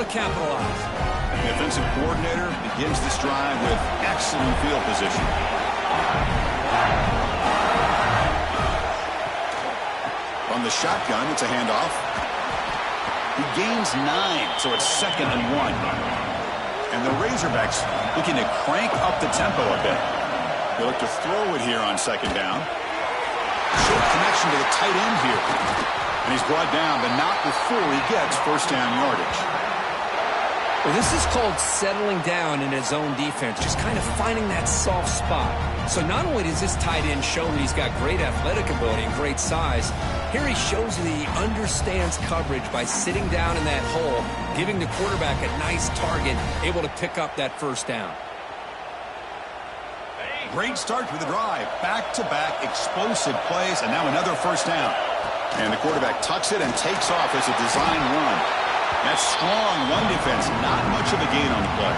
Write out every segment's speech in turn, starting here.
to capitalize. The offensive coordinator begins this drive with excellent field position. On the shotgun, it's a handoff. He gains 9, so it's 2nd and 1. And the Razorbacks looking to crank up the tempo a bit. They look to throw it here on 2nd down. Short connection to the tight end here. And he's brought down, but not before he gets first down yardage. Well, this is called settling down in his own defense, just kind of finding that soft spot. So not only does this tight end show that he's got great athletic ability and great size, here he shows that he understands coverage by sitting down in that hole, giving the quarterback a nice target, able to pick up that first down. Great start to the drive. Back-to-back explosive plays, and now another first down. And the quarterback tucks it and takes off as a design run. That strong run defense, not much of a gain on the play.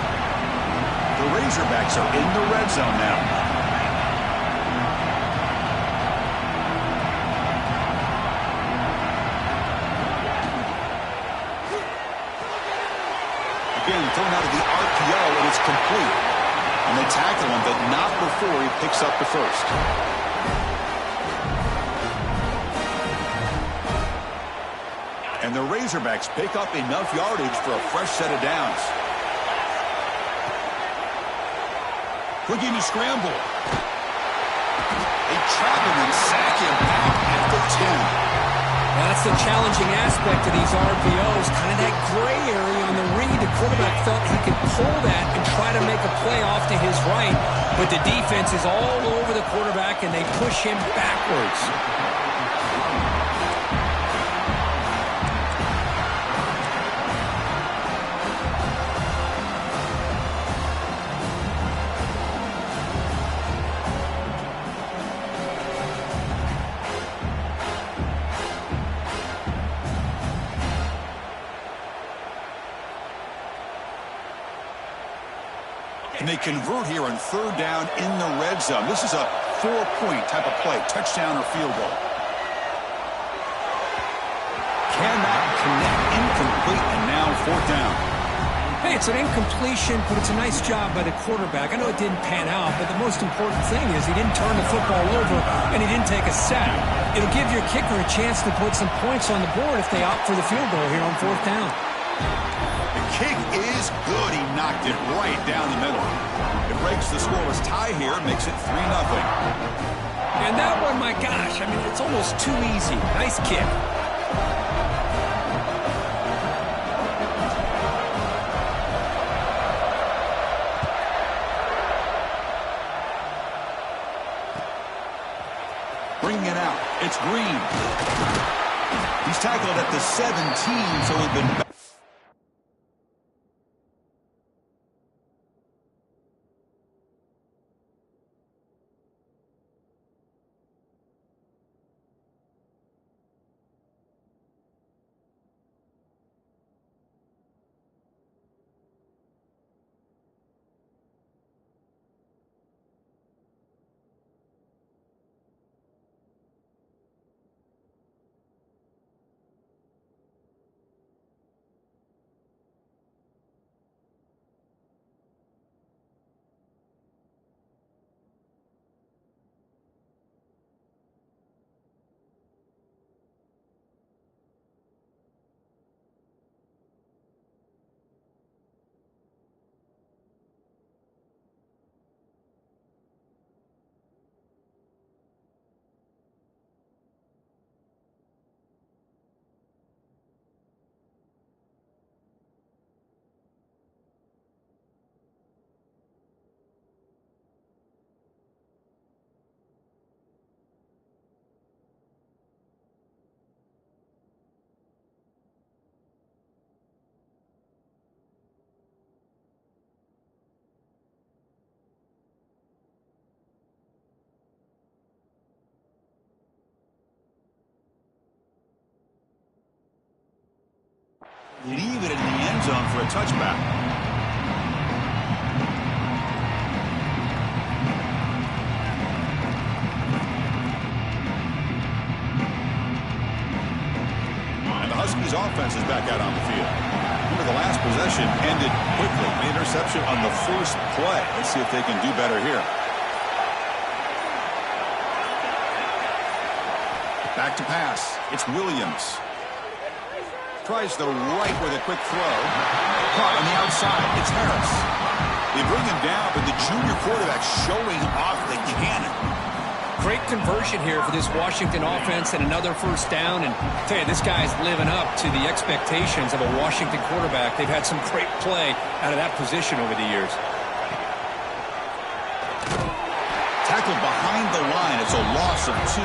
The Razorbacks are in the red zone now. Again, thrown out of the RPO, and it's complete. And they tackle him, but not before he picks up the first. And the Razorbacks pick up enough yardage for a fresh set of downs. Looking to scramble. They trap him and sack him back at the 10. That's the challenging aspect of these RPOs, kind of that gray area on the read. The quarterback felt he could pull that and try to make a play off to his right, but the defense is all over the quarterback, and they push him backwards. And they convert here on 3rd down in the red zone. This is a 4-point type of play, touchdown or field goal. Cannot connect, incomplete, and now 4th down. Hey, it's an incompletion, but it's a nice job by the quarterback. I know it didn't pan out, but the most important thing is he didn't turn the football over and he didn't take a sack. It'll give your kicker a chance to put some points on the board if they opt for the field goal here on 4th down. The kick is good. He knocked it right down the middle. It breaks the scoreless tie here, makes it 3-0. And that one, my gosh, I mean, it's almost too easy. Nice kick. Bringing it out. It's Green. He's tackled at the 17, so he's been back. Leave it in the end zone for a touchback. And the Huskies offense is back out on the field. Remember the last possession possession ended quickly. The interception on the first play. Let's see if they can do better here. Back to pass. It's Williams. Tries the right with a quick throw. Caught on the outside. It's Harris. They bring him down, but the junior quarterback showing off the cannon. Great conversion here for this Washington offense and another first down. And I tell you, this guy's living up to the expectations of a Washington quarterback. They've had some great play out of that position over the years. Tackled behind the line. It's a loss of 2.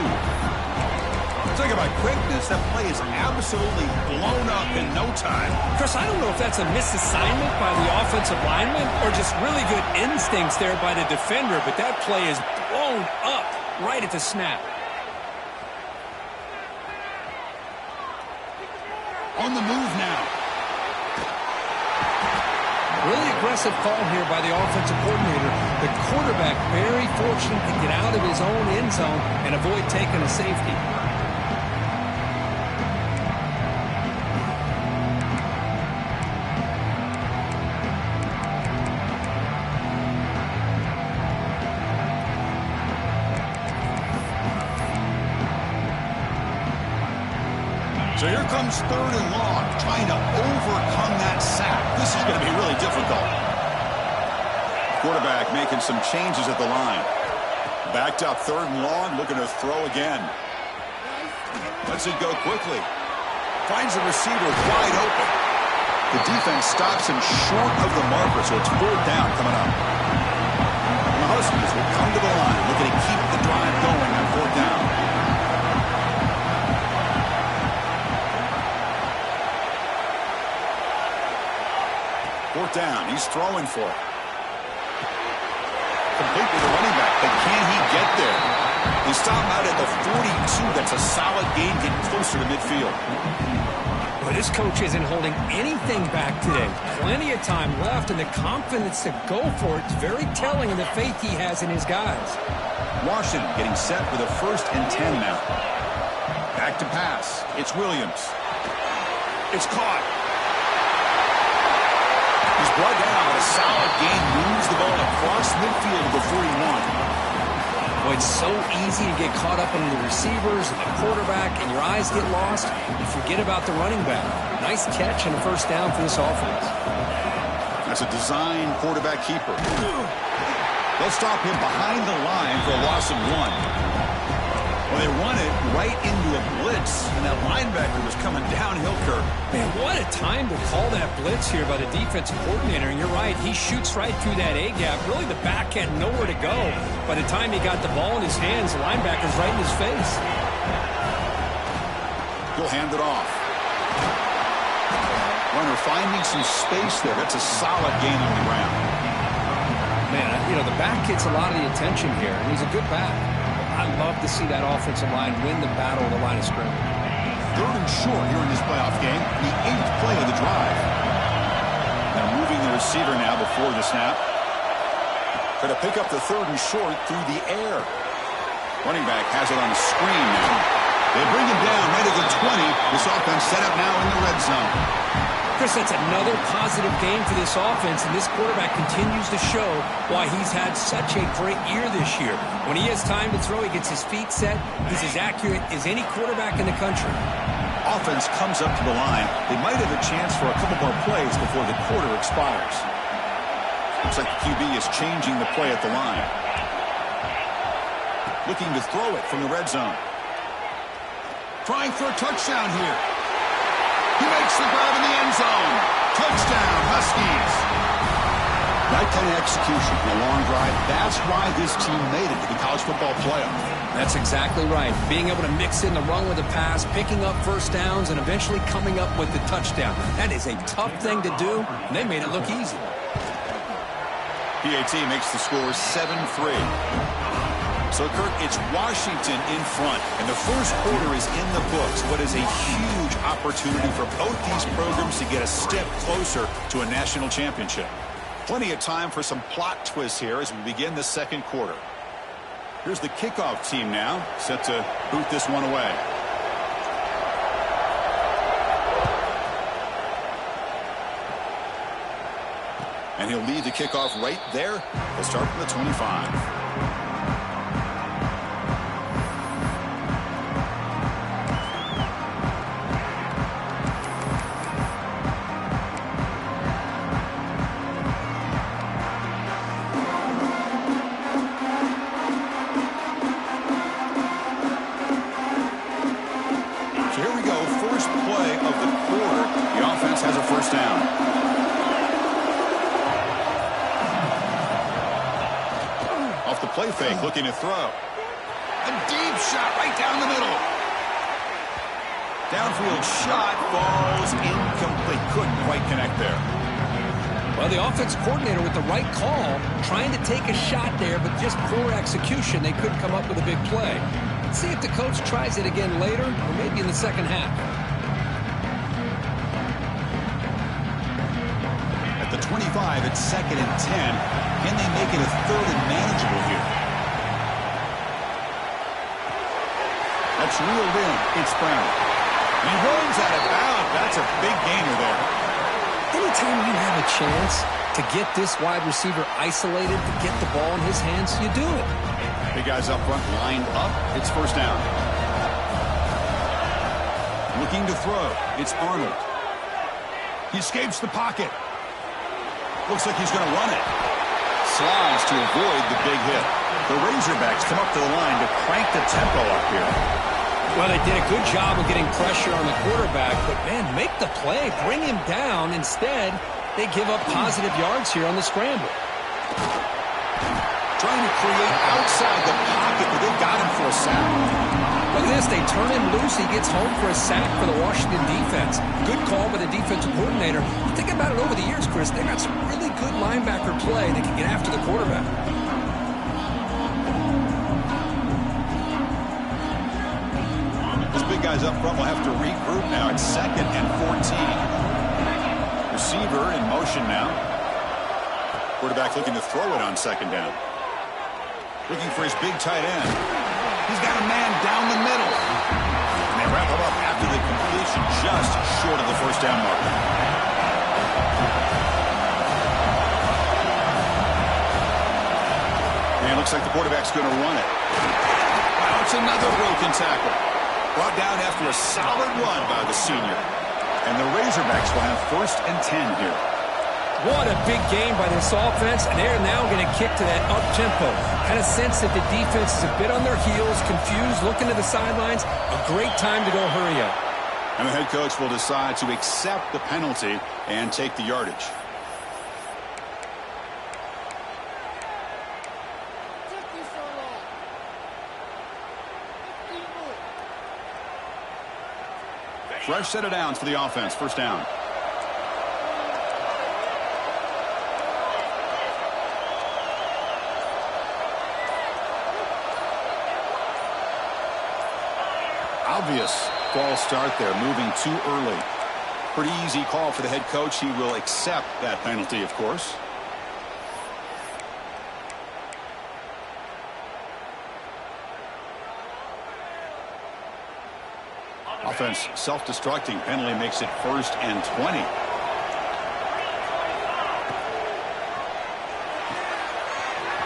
Talk about quickness. That play is absolutely blown up in no time. Chris, I don't know if that's a misassignment by the offensive lineman or just really good instincts there by the defender, but that play is blown up right at the snap. On the move now. Really aggressive call here by the offensive coordinator. The quarterback very fortunate to get out of his own end zone and avoid taking a safety. So here comes 3rd and long, trying to overcome that sack. This is going to be really difficult. Quarterback making some changes at the line. Backed up 3rd and long, looking to throw again. Lets it go quickly. Finds the receiver wide open. The defense stops him short of the marker, so it's 4th down coming up. And the Huskies will come to the line, looking to keep the drive going on 4th down. Fourth down. He's throwing for it. Complete with the running back, but can he get there? They stop out at the 42. That's a solid gain, getting closer to midfield. Well, this coach isn't holding anything back today. Plenty of time left, and the confidence to go for it is very telling in the faith he has in his guys. Washington getting set for the 1st and 10 now. Back to pass. It's Williams. It's caught. He's brought down, but a solid gain moves the ball across midfield to the 41. Well, it's so easy to get caught up in the receivers and the quarterback, and your eyes get lost. You forget about the running back. Nice catch and a first down for this offense. That's a design quarterback keeper. They'll stop him behind the line for a loss of 1. Well, they run it right into a blitz, and that linebacker was coming downhill, Kirk. Man, what a time to call that blitz here by the defensive coordinator. And you're right, he shoots right through that A-gap. Really, the back had nowhere to go. By the time he got the ball in his hands, the linebacker's right in his face. He'll hand it off. Runner finding some space there. That's a solid gain on the ground. Man, you know, the back gets a lot of the attention here, and he's a good back. I love to see that offensive line win the battle of the line of scrimmage. 3rd and short here in this playoff game. The 8th play of the drive. Now moving the receiver now before the snap. Try to pick up the 3rd and short through the air. Running back has it on the screen now. They bring him down right at the 20. This offense set up now in the red zone. Chris, that's another positive game for this offense, and this quarterback continues to show why he's had such a great year this year. When he has time to throw, he gets his feet set. He's as accurate as any quarterback in the country. Offense comes up to the line. They might have a chance for a couple more plays before the quarter expires. Looks like the QB is changing the play at the line. Looking to throw it from the red zone. Trying for a touchdown here. He makes the grab in the end zone. Touchdown, Huskies. That kind of execution in a long drive, that's why this team made it to the college football playoff. That's exactly right. Being able to mix in the run with the pass, picking up first downs, and eventually coming up with the touchdown. That is a tough thing to do, and they made it look easy. PAT makes the score 7-3. So, Kirk, it's Washington in front, and the first quarter is in the books. What is a huge opportunity for both these programs to get a step closer to a national championship. Plenty of time for some plot twists here as we begin the second quarter. Here's the kickoff team now, set to boot this one away. And he'll lead the kickoff right there. He'll start from the 25. Play fake, looking to throw. A deep shot right down the middle. Downfield shot falls incomplete. Couldn't quite connect there. Well, the offense coordinator with the right call, trying to take a shot there, but just poor execution. They couldn't come up with a big play. Let's see if the coach tries it again later, or maybe in the second half. At the 25, it's 2nd and 10. Can they make it a 3rd and manageable here? That's reeled in. It's Brown. He runs out of bounds. That's a big gainer there. Anytime you have a chance to get this wide receiver isolated, to get the ball in his hands, you do it. Big guys up front lined up. It's 1st down. Looking to throw. It's Arnold. He escapes the pocket. Looks like he's going to run it. Slides to avoid the big hit. The Razorbacks come up to the line to crank the tempo up here. Well, they did a good job of getting pressure on the quarterback, but, man, make the play. Bring him down. Instead, they give up positive yards here on the scramble. Trying to create outside the pocket, but they've got him for a sack. Look at this. They turn him loose. He gets home for a sack for the Washington defense. Good call by the defensive coordinator. Think about it over the years, Chris. They got some really good linebacker play that can get after the quarterback. Those big guys up front will have to regroup now. It's 2nd and 14. Receiver in motion now. Quarterback looking to throw it on 2nd down. Looking for his big tight end. He's got a man down the middle. And they wrap him up after the completion, just short of the 1st down marker. And it looks like the quarterback's going to run it. Wow, it's another broken tackle. Brought down after a solid run by the senior. And the Razorbacks will have 1st and 10 here. What a big game by this offense, and they're now going to kick to that up-tempo. Kind of sense that the defense is a bit on their heels, confused, looking to the sidelines. A great time to go hurry up. And the head coach will decide to accept the penalty and take the yardage. Fresh set of downs for the offense. 1st down. Obvious false start there, moving too early. Pretty easy call for the head coach. He will accept that penalty, of course. Offense self-destructing. Penalty makes it 1st and 20.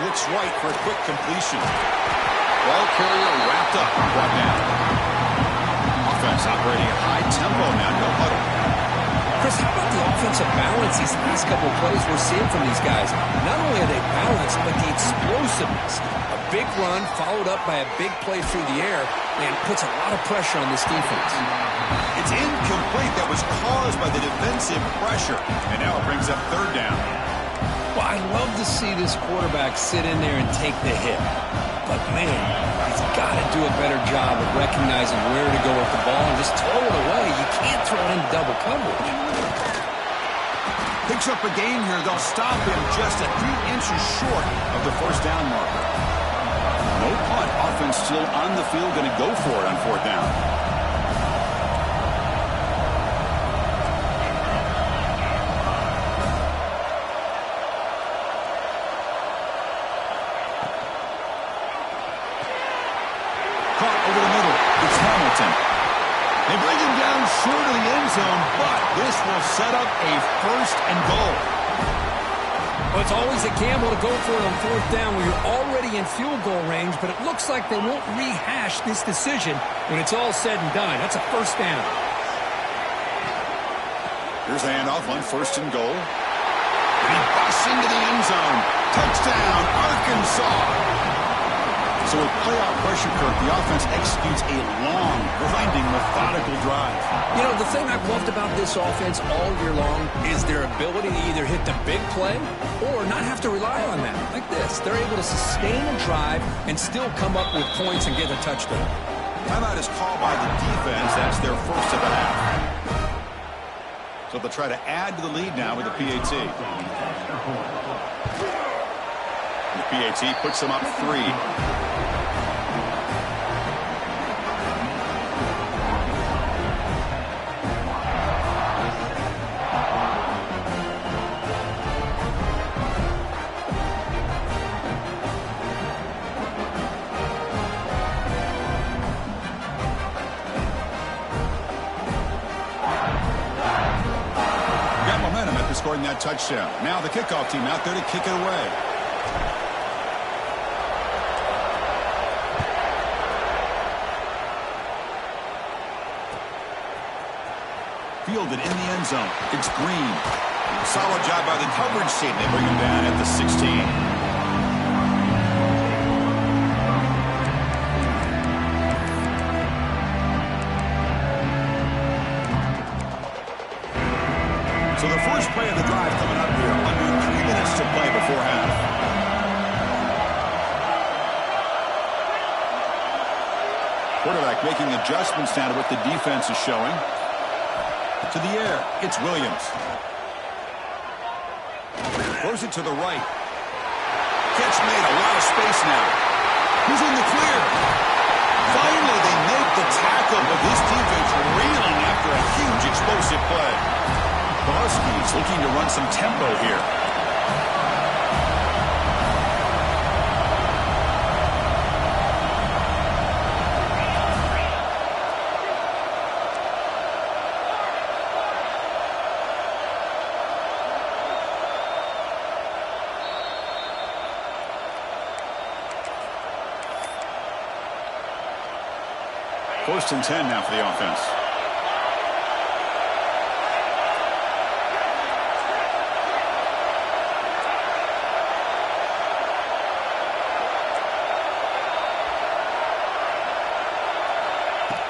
Looks right for a quick completion. Ball carrier wrapped up, brought down. Offense operating at high tempo now, no huddle. Chris, how about the offensive balance these last couple of plays we're seeing from these guys? Not only are they balanced, but the explosiveness. A big run followed up by a big play through the air, and puts a lot of pressure on this defense. It's incomplete. That was caused by the defensive pressure. And now it brings up 3rd down. Well, I love to see this quarterback sit in there and take the hit. But, man, he's got to do a better job of recognizing where to go with the ball and just throw it away. You can't throw it into double coverage. Picks up a gain here. They'll stop him just a few inches short of the 1st down marker. No punt. Offense still on the field, going to go for it on 4th down. Caught over the middle. It's Hamilton. They bring him down short of the end zone, but this will set up a 1st and goal. Well, it's always a gamble to go for it on fourth down when you're already in field goal range, but it looks like they won't rehash this decision when it's all said and done. That's a first down. Here's a handoff on first and goal. And he busts into the end zone. Touchdown, Arkansas. So with playoff pressure, Kirk, the offense executes a long, grinding, methodical drive. You know, the thing I've loved about this offense all year long is their ability to either hit the big play or not have to rely on that. Like this. They're able to sustain a drive and still come up with points and get a touchdown. Timeout is called by the defense. That's their first of the half. So they'll try to add to the lead now with the PAT. The PAT puts them up 3. Scoring that touchdown. Now the kickoff team out there to kick it away. Fielded in the end zone. It's Green. Solid job by the coverage team. They bring him down at the 16. So the first play of the drive coming up here. Under 3 minutes to play before half. Quarterback making adjustments now to what the defense is showing. To the air. It's Williams. Throws it to the right. Catch made. A lot of space now. Who's in the clear? Finally, they make the tackle, but this defense reeling after a huge explosive play. The Huskies looking to run some tempo here. First and 10 now for the offense.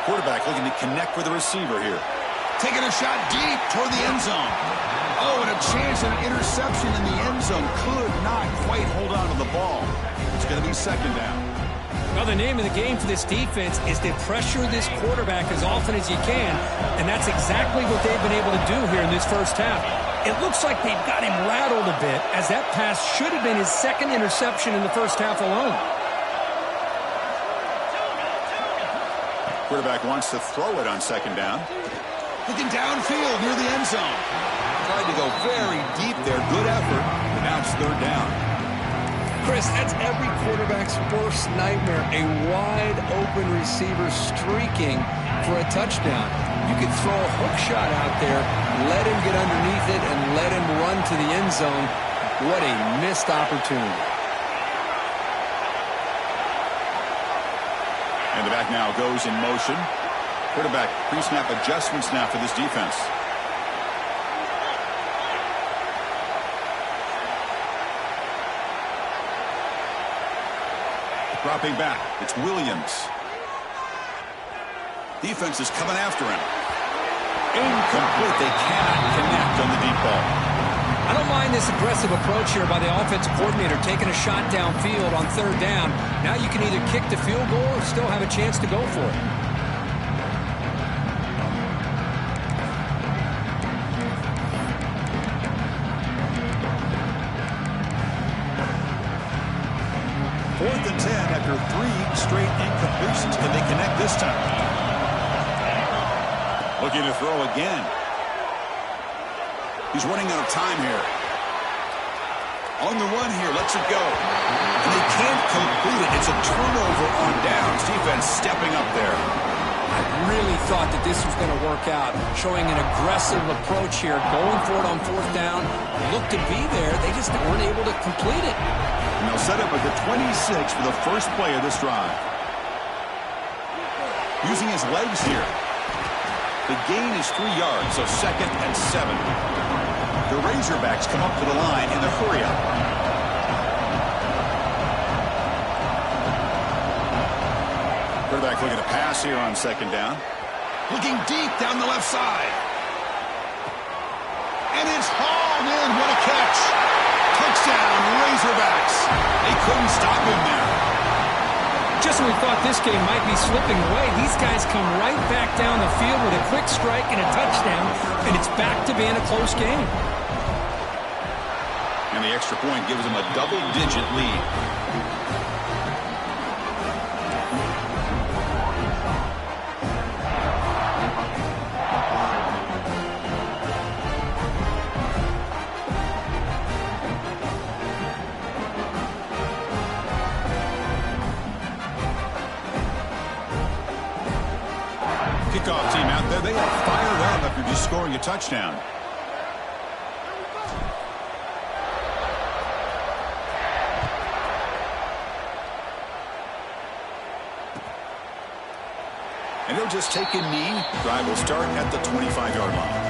Quarterback looking to connect with the receiver here. Taking a shot deep toward the end zone. Oh, and a chance at an interception in the end zone. Could not quite hold on to the ball. It's going to be second down. Well, the name of the game for this defense is to pressure this quarterback as often as you can, and that's exactly what they've been able to do here in this first half. It looks like they've got him rattled a bit, as that pass should have been his second interception in the first half alone. Quarterback wants to throw it on second down. Looking downfield near the end zone. Tried to go very deep there. Good effort. But now it's third down. Chris, that's every quarterback's worst nightmare. A wide-open receiver streaking for a touchdown. You could throw a hook shot out there, let him get underneath it, and let him run to the end zone. What a missed opportunity. And the back now goes in motion. Quarterback pre-snap adjustments now for this defense. Dropping back. It's Williams. Defense is coming after him. Incomplete. They cannot connect on the deep ball. I don't mind this aggressive approach here by the offensive coordinator, taking a shot downfield on third down. Now you can either kick the field goal or still have a chance to go for it. Fourth and 10 after 3 straight incompletions. Can they connect this time? Looking to throw again. He's running out of time here. On the run here, lets it go. And they can't complete it. It's a turnover on downs. Defense stepping up there. I really thought that this was going to work out, showing an aggressive approach here, going for it on fourth down. Looked to be there. They just weren't able to complete it. And they'll set up at the 26 for the first play of this drive. Using his legs here. The gain is 3 yards, so 2nd and 7. The Razorbacks come up to the line in the hurry-up. Quarterback looking to pass here on 2nd down. Looking deep down the left side. And it's hauled in. What a catch. Touchdown, Razorbacks. They couldn't stop him there. Just when we thought this game might be slipping away, these guys come right back down the field with a quick strike and a touchdown, and it's back to being a close game. And the extra point gives them a double-digit lead. Kickoff team out there, they are fired up after just scoring a touchdown. And he'll just take a knee. Drive will start at the 25-yard line.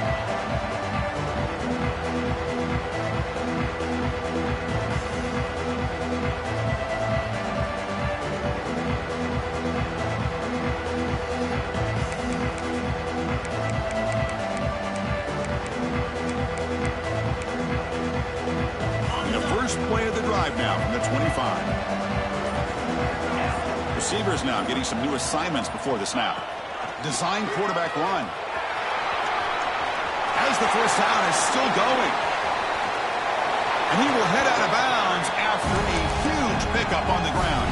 Play of the drive now from the 25. Receivers now getting some new assignments before the snap. Design quarterback run. As the first down is still going. And he will head out of bounds after a huge pickup on the ground.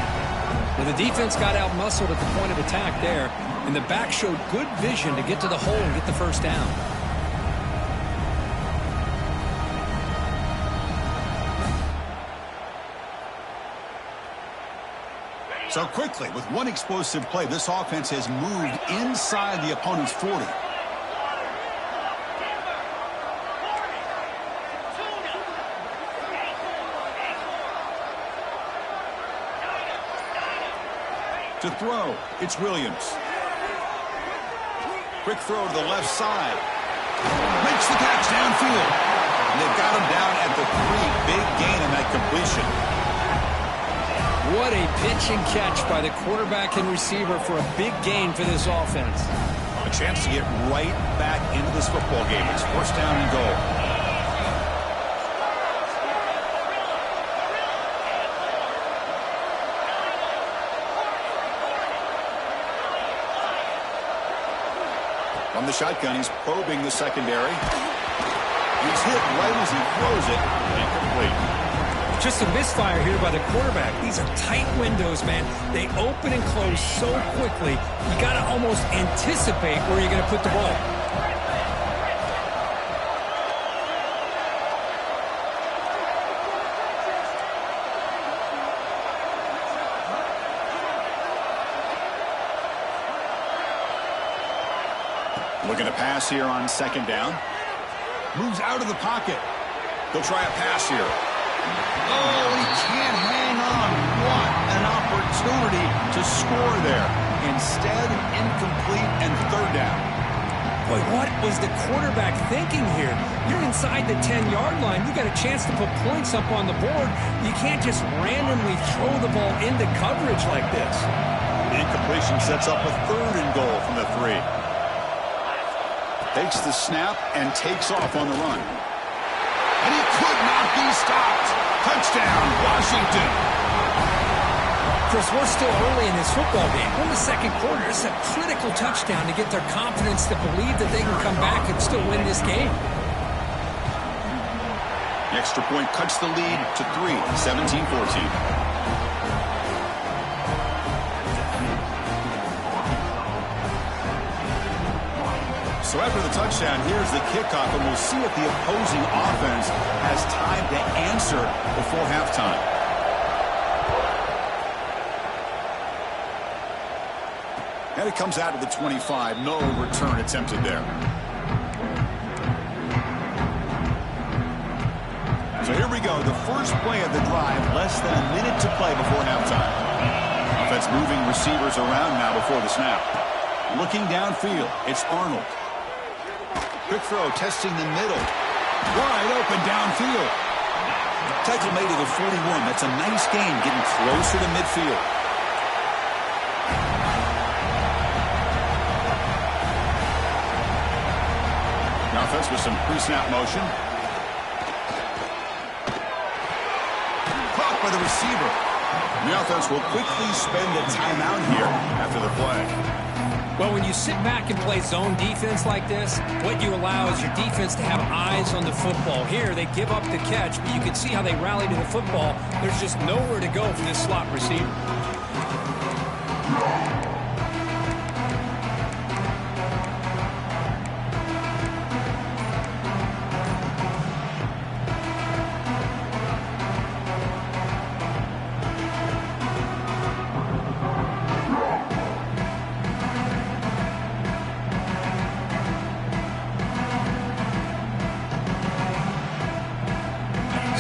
Well, the defense got out-muscled at the point of attack there, and the back showed good vision to get to the hole and get the first down. So quickly, with one explosive play, this offense has moved inside the opponent's 40. To throw, it's Williams. Quick throw to the left side. Makes the catch downfield. And they've got him down at the 3. Big gain in that completion. What a pitch and catch by the quarterback and receiver for a big gain for this offense. A chance to get right back into this football game. It's first down and goal. From the shotgun, he's probing the secondary. He's hit right as he throws it. Incomplete. Just a misfire here by the quarterback. These are tight windows, man. They open and close so quickly, you got to almost anticipate where you're going to put the ball. Looking to pass here on 2nd down. Moves out of the pocket. He'll try a pass here. Oh, he can't hang on. What an opportunity to score there. Instead, incomplete and 3rd down. Boy, what was the quarterback thinking here? You're inside the 10-yard line. You got a chance to put points up on the board. You can't just randomly throw the ball into coverage like this. The incompletion sets up a 3rd and goal from the 3. Takes the snap and takes off on the run. And he could not be stopped. Touchdown, Washington. Chris, we're still early in this football game. We're in the 2nd quarter. It's a critical touchdown to get their confidence to believe that they can come back and still win this game. The extra point cuts the lead to 3, 17-14. So after the touchdown, here's the kickoff, and we'll see if the opposing offense has time to answer before halftime. And it comes out of the 25. No return attempted there. So here we go. The first play of the drive. Less than a minute to play before halftime. Offense moving receivers around now before the snap. Looking downfield. It's Arnold. Quick throw, testing the middle. Wide open downfield. Tackle made to the 41. That's a nice gain, getting closer to midfield. The offense with some pre-snap motion. Caught by the receiver. And the offense will quickly spend a timeout here after the play. Well, when you sit back and play zone defense like this, what you allow is your defense to have eyes on the football. Here, they give up the catch, but you can see how they rally to the football. There's just nowhere to go for this slot receiver.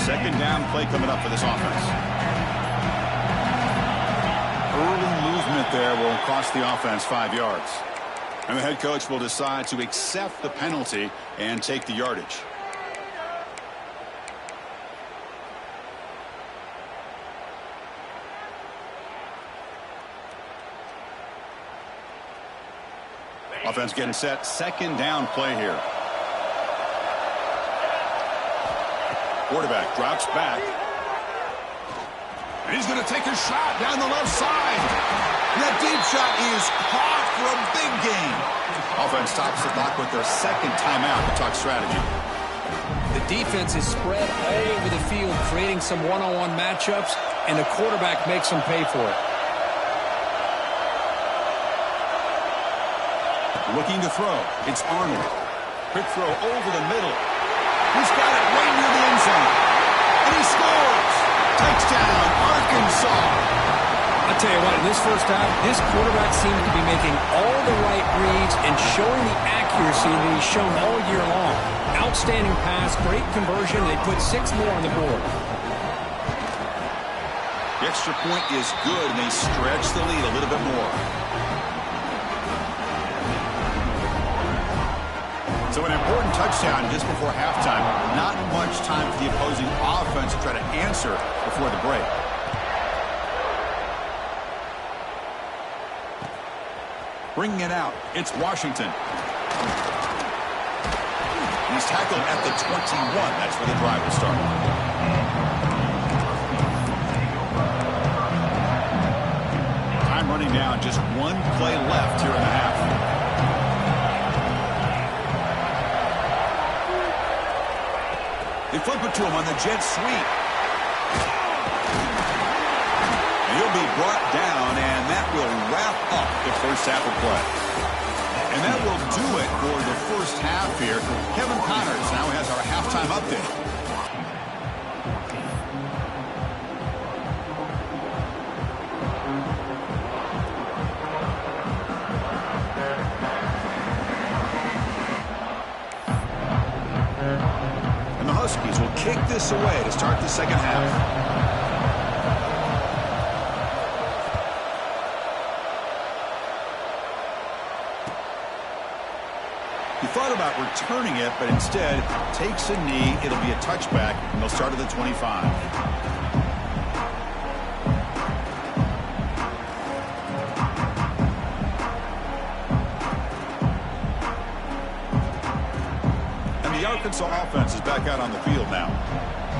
Second down play coming up for this offense. Early movement there will cost the offense 5 yards. And the head coach will decide to accept the penalty and take the yardage. Offense getting set. Second down play here. Quarterback drops back. And he's going to take a shot down the left side. And that deep shot is caught for a big gain. Offense stops the clock with their second timeout to talk strategy. The defense is spread all over the field, creating some one-on-one matchups, and the quarterback makes them pay for it. Looking to throw. It's Arnold. Quick throw over the middle. He's got it right near the end zone. And he scores. Touchdown, Arkansas. I'll tell you what, in this first half, this quarterback seems to be making all the right reads and showing the accuracy that he's shown all year long. Outstanding pass, great conversion. They put 6 more on the board. The extra point is good, and they stretch the lead a little bit more. So an important touchdown just before halftime. Not much time for the opposing offense to try to answer before the break. Bringing it out, it's Washington. He's tackled at the 21. That's where the drive will start. Time running down, just 1 play left here in the half. They flip it to him on the jet sweep. And he'll be brought down, and that will wrap up the first half of play. And that will do it for the first half here. Kevin Connors now has our halftime update. Huskies will kick this away to start the second half. He thought about returning it, but instead takes a knee. It'll be a touchback, and they'll start at the 25. Arkansas offense is back out on the field now.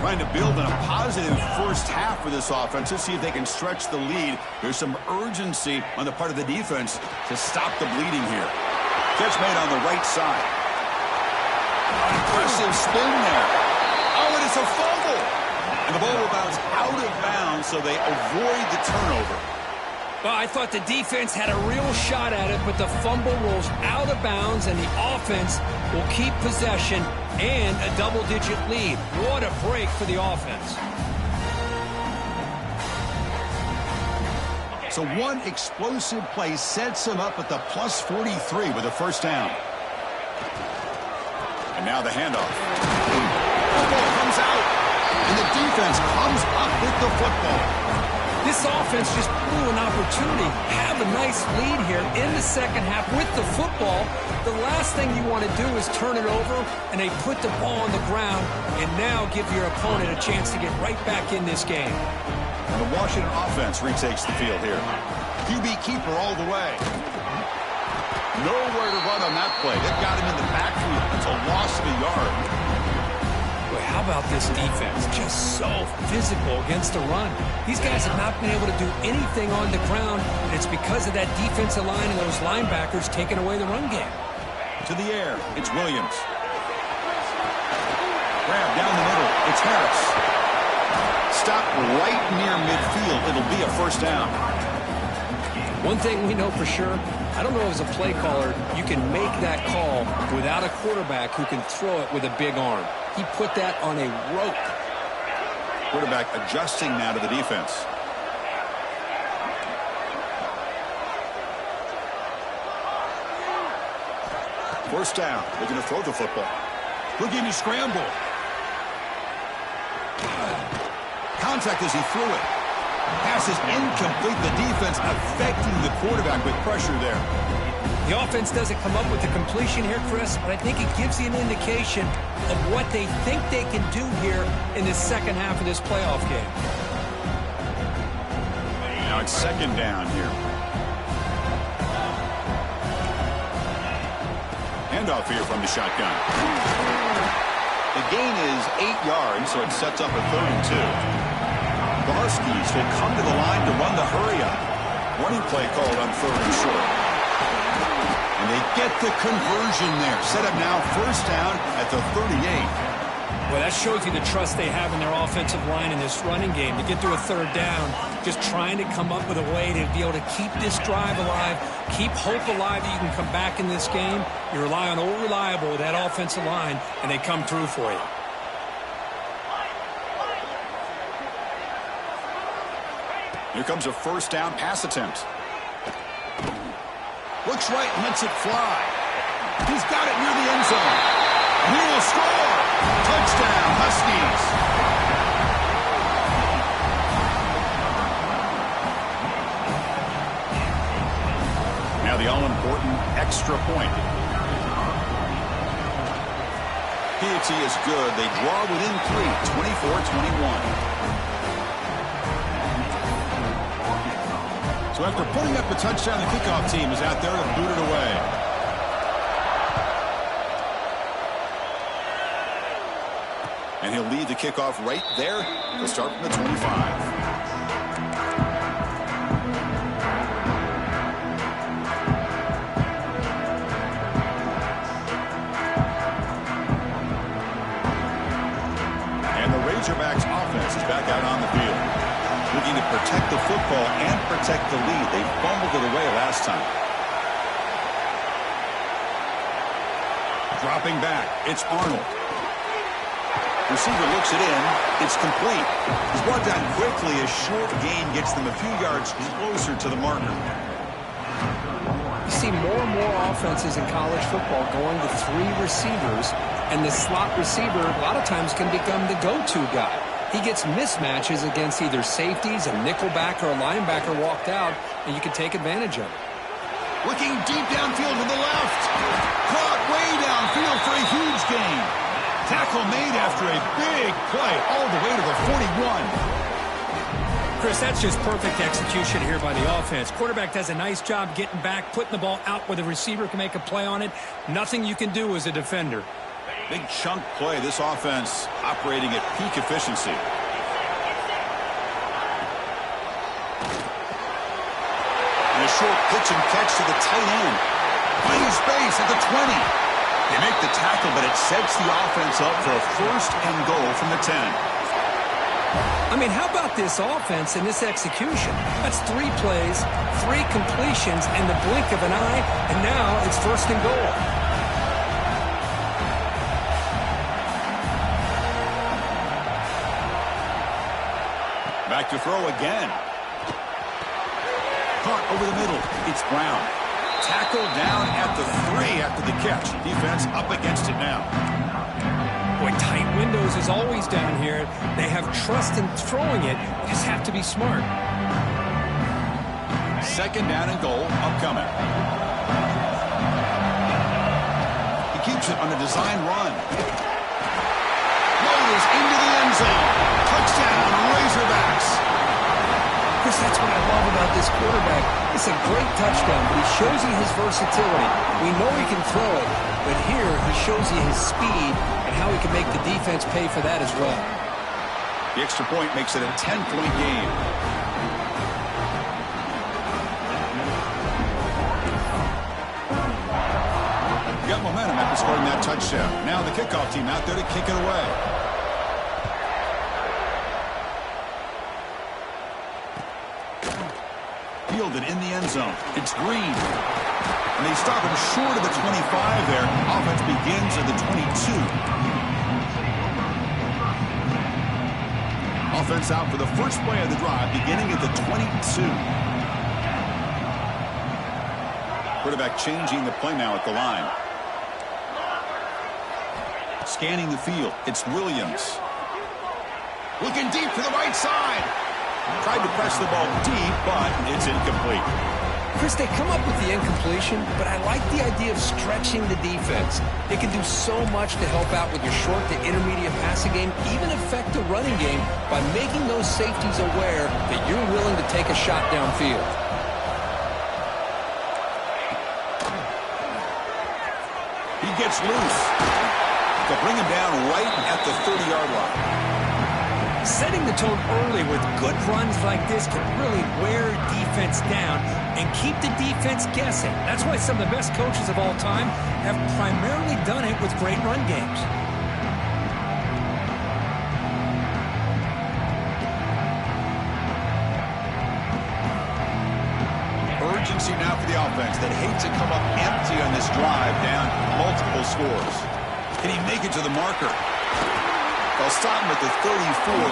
Trying to build on a positive first half for this offense. Let's see if they can stretch the lead. There's some urgency on the part of the defense to stop the bleeding here. Catch made on the right side. Impressive spin there. Oh, and it's a fumble. And the ball will bounce out of bounds, so they avoid the turnover. Well, I thought the defense had a real shot at it, but the fumble rolls out of bounds, and the offense will keep possession and a double-digit lead. What a break for the offense. So one explosive play sets him up at the plus 43 with a first down. And now the handoff. The ball comes out, and the defense comes up with the football. This offense just blew an opportunity. Have a nice lead here in the second half with the football. The last thing you want to do is turn it over, and they put the ball on the ground, and now give your opponent a chance to get right back in this game. And the Washington offense retakes the field here. QB keeper all the way. Nowhere to run on that play. They've got him in the backfield. It's a loss of a yard. Boy, how about this defense? Just so physical against the run. These guys have not been able to do anything on the ground, and it's because of that defensive line and those linebackers taking away the run game. To the air, it's Williams. Grab down the middle, it's Harris. Stop right near midfield. It'll be a first down. One thing we know for sure, I don't know as a play caller, you can make that call without a quarterback who can throw it with a big arm. He put that on a rope. Quarterback adjusting now to the defense. First down. They're going to throw the football. Looking to scramble. Contact as he threw it. Pass is incomplete. The defense affecting the quarterback with pressure there. The offense doesn't come up with the completion here, Chris, but I think it gives you an indication of what they think they can do here in the second half of this playoff game. Now it's second down here. Handoff here from the shotgun. The gain is 8 yards, so it sets up a 3rd and 2. The Huskies will come to the line to run the hurry-up. Running play called on 3rd and short. And they get the conversion there. Set up now first down at the 38. Well, that shows you the trust they have in their offensive line in this running game. To get to a 3rd down, just trying to come up with a way to be able to keep this drive alive, keep hope alive that you can come back in this game. You rely on Old Reliable with that offensive line, and they come through for you. Here comes a first down pass attempt. Looks right and lets it fly. He's got it near the end zone. And he will score. Touchdown, Huskies. Now the all-important extra point. Piety is good. They draw within 3, 24-21. So after putting up a touchdown, the kickoff team is out there to boot it away. And he'll lead the kickoff right there. They'll start from the 25. And the Razorbacks offense is back out on the field. Looking to protect the football and protect the lead. They fumbled it away last time. Dropping back, it's Arnold. Receiver looks it in. It's complete. He's brought down quickly. A short gain gets them a few yards closer to the marker. You see more and more offenses in college football going to 3 receivers, and the slot receiver a lot of times can become the go-to guy. He gets mismatches against either safeties, a nickelback, or a linebacker walked out, and you can take advantage of it. Looking deep downfield to the left. Caught way downfield for a huge gain. Tackle made after a big play all the way to the 41. Chris, that's just perfect execution here by the offense. Quarterback does a nice job getting back, putting the ball out where the receiver can make a play on it. Nothing you can do as a defender. Big chunk play. This offense operating at peak efficiency. And a short pitch and catch to the tight end. Finding space at the 20. They make the tackle, but it sets the offense up for a first and goal from the 10. I mean, how about this offense and this execution? That's 3 plays, 3 completions in the blink of an eye, and now it's first and goal. Back to throw again. caught over the middle. It's Brown. Tackled down at the 3 after the catch. Defense up against it now. Boy, tight windows is always down here. They have trust in throwing it. They just have to be smart. Second down and goal upcoming. He keeps it on a design run. Loaders into the end zone. Touchdown, Razorbacks. Chris, that's what I love about this quarterback. It's a great touchdown, but he shows you his versatility. We know he can throw it, but here he shows you his speed and how he can make the defense pay for that as well. The extra point makes it a 10-point game. Got momentum after scoring that touchdown. Now the kickoff team out there to kick it away. Fielded in the end zone. It's Green. And they stop him short of the 25 there. Offense begins at the 22. Offense out for the first play of the drive, beginning at the 22. Quarterback changing the play now at the line. Scanning the field. It's Williams. Looking deep to the right side. Tried to press the ball deep, but it's incomplete. Chris, they come up with the incompletion, but I like the idea of stretching the defense. It can do so much to help out with your short to intermediate passing game, even affect the running game by making those safeties aware that you're willing to take a shot downfield. He gets loose. They'll bring him down right at the 30-yard line. Setting the tone early with good runs like this can really wear defense down and keep the defense guessing. That's why some of the best coaches of all time have primarily done it with great run games. Urgency now for the offense that hates to come up empty on this drive, down multiple scores. Can he make it to the marker? They'll stop him at the 34.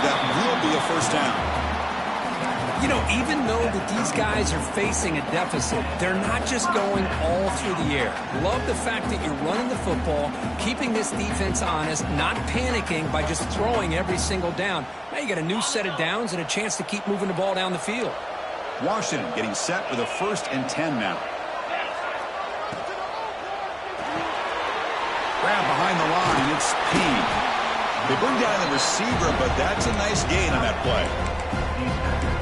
That will be a first down. You know, even though that these guys are facing a deficit, they're not just going all through the air. Love the fact that you're running the football, keeping this defense honest, not panicking by just throwing every single down. Now you got a new set of downs and a chance to keep moving the ball down the field. Washington getting set with a 1st and 10 now. Grab behind the line, it's P. They bring down the receiver, but that's a nice gain on that play.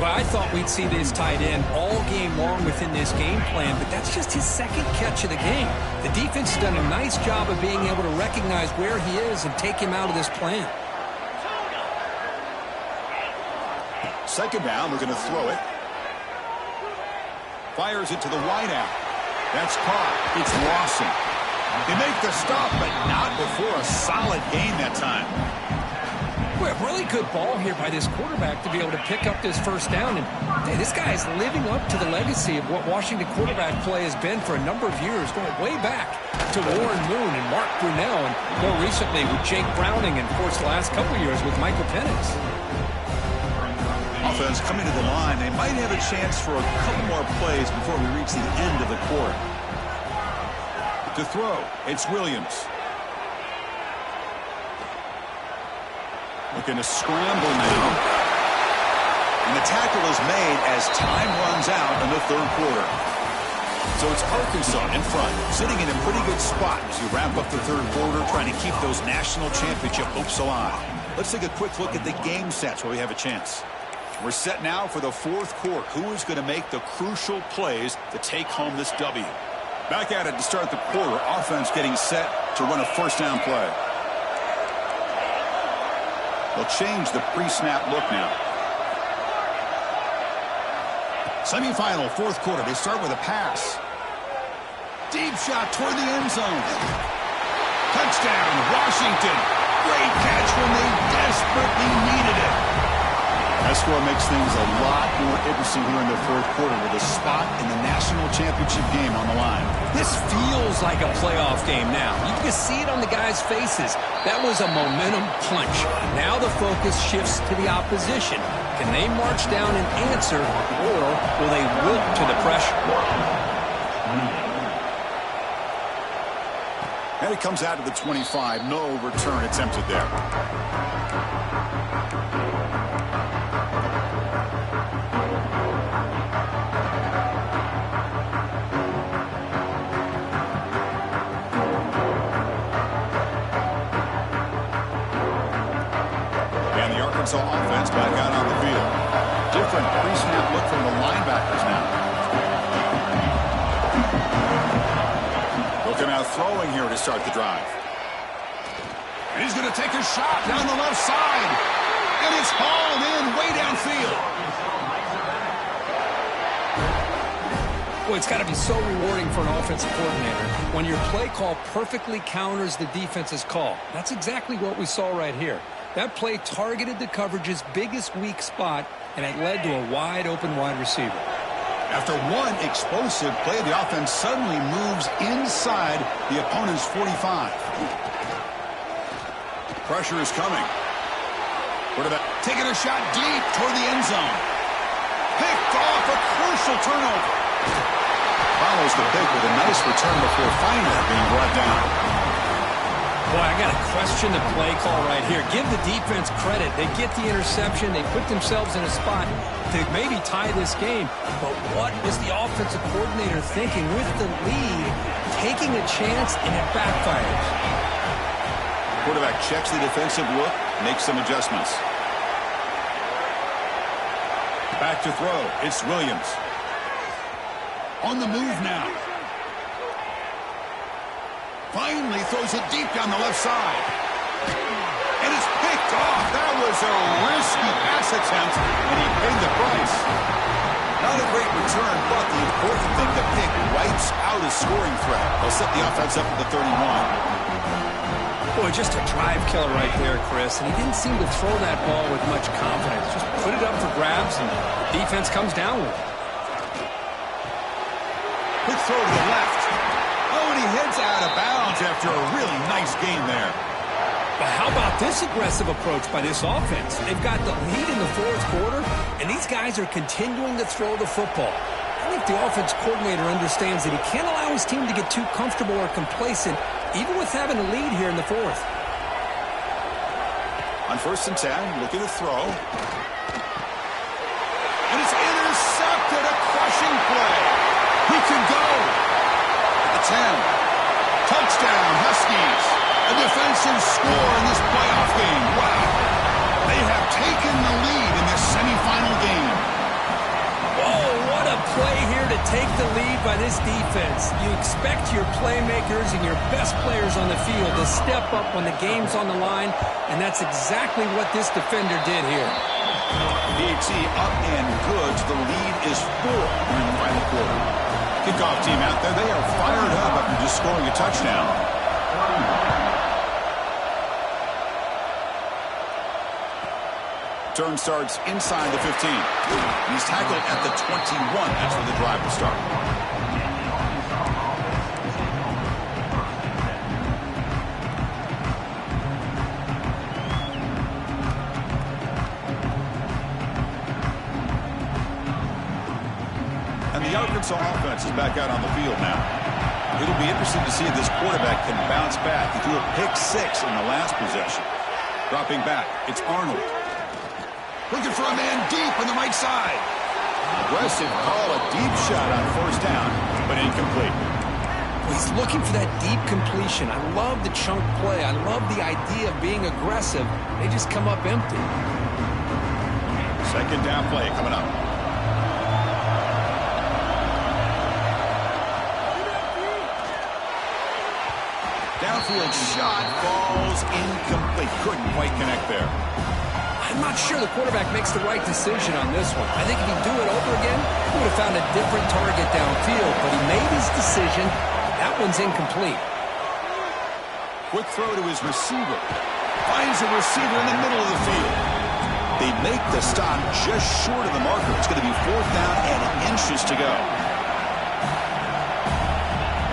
Well, I thought we'd see this tight end all game long within this game plan, but that's just his second catch of the game. The defense has done a nice job of being able to recognize where he is and take him out of this plan. Second down, we're going to throw it. Fires it to the wideout. That's caught. It's Lawson. They make the stop, but not before a solid gain that time. Well, really good ball here by this quarterback to be able to pick up this first down. And hey, this guy is living up to the legacy of what Washington quarterback play has been for a number of years, going way back to Warren Moon and Mark Brunell, and more recently with Jake Browning, and of course the last couple of years with Michael Penix. Offense coming to the line. They might have a chance for a couple more plays before we reach the end of the quarter. To throw, it's Williams. Looking to scramble now. And the tackle is made as time runs out in the third quarter. So it's Arkansas in front, sitting in a pretty good spot as we wrap up the third quarter, trying to keep those national championship hopes alive. Let's take a quick look at the game sets where we have a chance. We're set now for the fourth quarter. Who is going to make the crucial plays to take home this W? Back at it to start the quarter. Offense getting set to run a first down play. They'll change the pre-snap look now. Semifinal, fourth quarter. They start with a pass. Deep shot toward the end zone. Touchdown, Washington. Great catch when they desperately needed it. A score makes things a lot more interesting here in the fourth quarter with a spot in the national championship game on the line. This feels like a playoff game now. You can see it on the guys' faces. That was a momentum punch. Now the focus shifts to the opposition. Can they march down and answer, or will they wilt to the pressure? And it comes out to the 25. No return attempted there. And the Arkansas offense back out on the field. Different pre-snap look from the linebackers now. Come out throwing here to start the drive. And he's going to take a shot down the left side. And it's hauled in way downfield. Boy, it's got to be so rewarding for an offensive coordinator when your play call perfectly counters the defense's call. That's exactly what we saw right here. That play targeted the coverage's biggest weak spot, and it led to a wide-open wide receiver. After one explosive play, the offense suddenly moves inside the opponent's 45. Pressure is coming. Quarterback taking a shot deep toward the end zone. Picked off, a crucial turnover. Follows the pick with a nice return before finally being brought down. Boy, I got to question the play call right here. Give the defense credit. They get the interception. They put themselves in a spot to maybe tie this game. But what was the offensive coordinator thinking with the lead, taking a chance, and it backfires? Quarterback checks the defensive look, makes some adjustments. Back to throw. It's Williams. On the move now. Finally throws it deep down the left side. And it's picked off. That was a risky pass attempt, and he paid the price. Not a great return, but the important thing, the pick wipes out a scoring threat. They'll set the offense up at the 31. Boy, just a drive killer right there, Chris. And he didn't seem to throw that ball with much confidence. Just put it up for grabs, and the defense comes down with it. Quick throw to the left. Oh, and he heads out of bounds after a really nice gain there. But how about this aggressive approach by this offense? They've got the lead in the fourth quarter, and these guys are continuing to throw the football. I think the offense coordinator understands that he can't allow his team to get too comfortable or complacent, even with having a lead here in the fourth. On 1st and 10, looking to throw. And it's intercepted, a crushing play. He can go. 10. Touchdown, Huskies. A defensive score in this playoff game. Wow. They have taken the lead in this semifinal game. Whoa, what a play here to take the lead by this defense. You expect your playmakers and your best players on the field to step up when the game's on the line, and that's exactly what this defender did here. DT up and good. The lead is 4 in the final quarter. Kickoff team out there, they are fired up after just scoring a touchdown. Turn starts inside the 15. He's tackled at the 21. That's where the drive will start. The Arkansas offense is back out on the field now. It'll be interesting to see if this quarterback can bounce back. He threw a pick 6 in the last possession. Dropping back, it's Arnold. Looking for a man deep on the right side. Aggressive call, a deep shot on 1st down, but incomplete. Well, he's looking for that deep completion. I love the chunk play. I love the idea of being aggressive. They just come up empty. 2nd down play coming up. Downfield shot falls incomplete. Couldn't quite connect there. I'm not sure the quarterback makes the right decision on this one. I think if he'd do it over again, he would have found a different target downfield, but he made his decision. That one's incomplete. Quick throw to his receiver. Finds a receiver in the middle of the field. They make the stop just short of the marker. It's going to be 4th down and inches to go.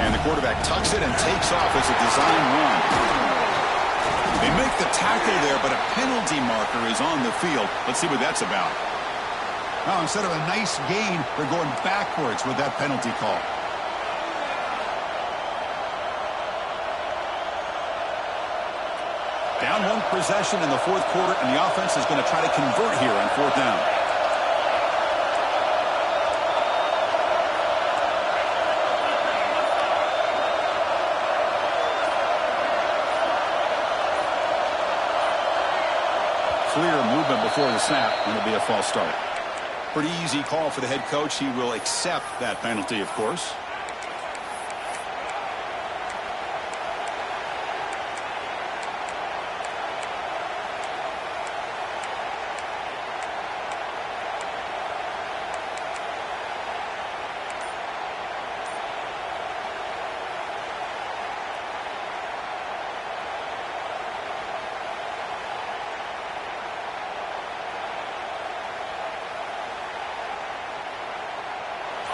And the quarterback tucks it and takes off as a design run. They make the tackle there, but a penalty marker is on the field. Let's see what that's about. Now, instead of a nice gain, they're going backwards with that penalty call. Down 1 possession in the 4th quarter, and the offense is going to try to convert here on 4th down. Clear movement before the snap, and it'll be a false start. Pretty easy call for the head coach. He will accept that penalty, of course.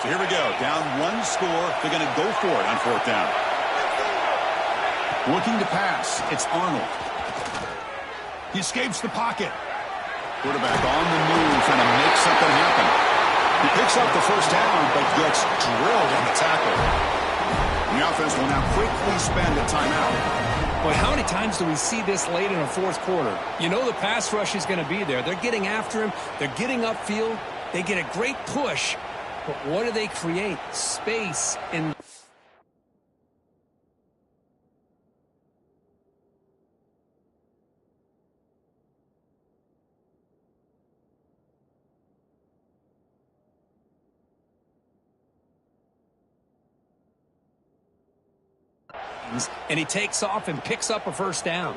So here we go. Down 1 score. They're going to go for it on 4th down. Looking to pass. It's Arnold. He escapes the pocket. Quarterback on the move, trying to make something happen. He picks up the 1st down, but gets drilled on the tackle. And the offense will now quickly spend a timeout. Boy, how many times do we see this late in a 4th quarter? You know the pass rush is going to be there. They're getting after him. They're getting upfield. They get a great push. But what do they create? Space and... and he takes off and picks up a 1st down.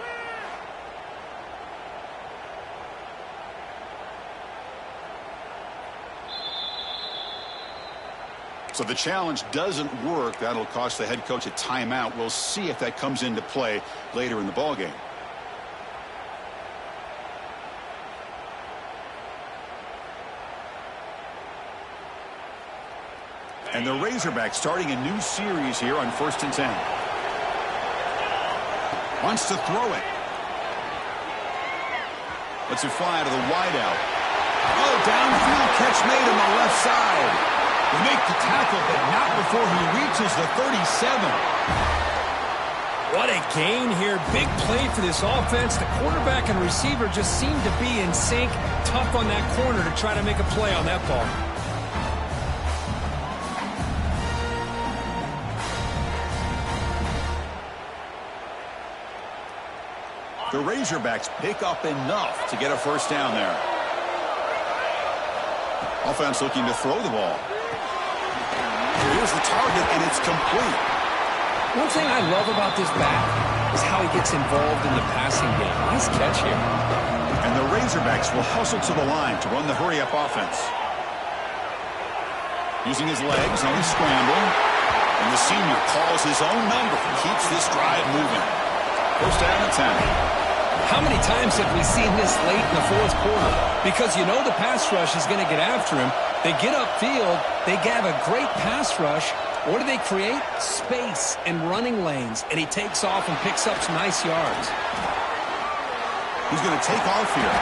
So the challenge doesn't work. That'll cost the head coach a timeout. We'll see if that comes into play later in the ballgame. And the Razorbacks starting a new series here on 1st and 10. Wants to throw it. Lets it fly out of the wideout. Oh, downfield catch made on the left side. They make the tackle, but not before he reaches the 37. What a gain here. Big play for this offense. The quarterback and receiver just seem to be in sync. Tough on that corner to try to make a play on that ball. The Razorbacks pick up enough to get a 1st down there. Offense looking to throw the ball. Here's the target, and it's complete. One thing I love about this back is how he gets involved in the passing game. Nice catch here. And the Razorbacks will hustle to the line to run the hurry-up offense. Using his legs on the scramble. And the senior calls his own number. Keeps this drive moving. 1st down and 10. How many times have we seen this late in the 4th quarter? Because you know the pass rush is going to get after him. They get upfield. They have a great pass rush. What do they create? Space and running lanes. And he takes off and picks up some nice yards. He's going to take off here.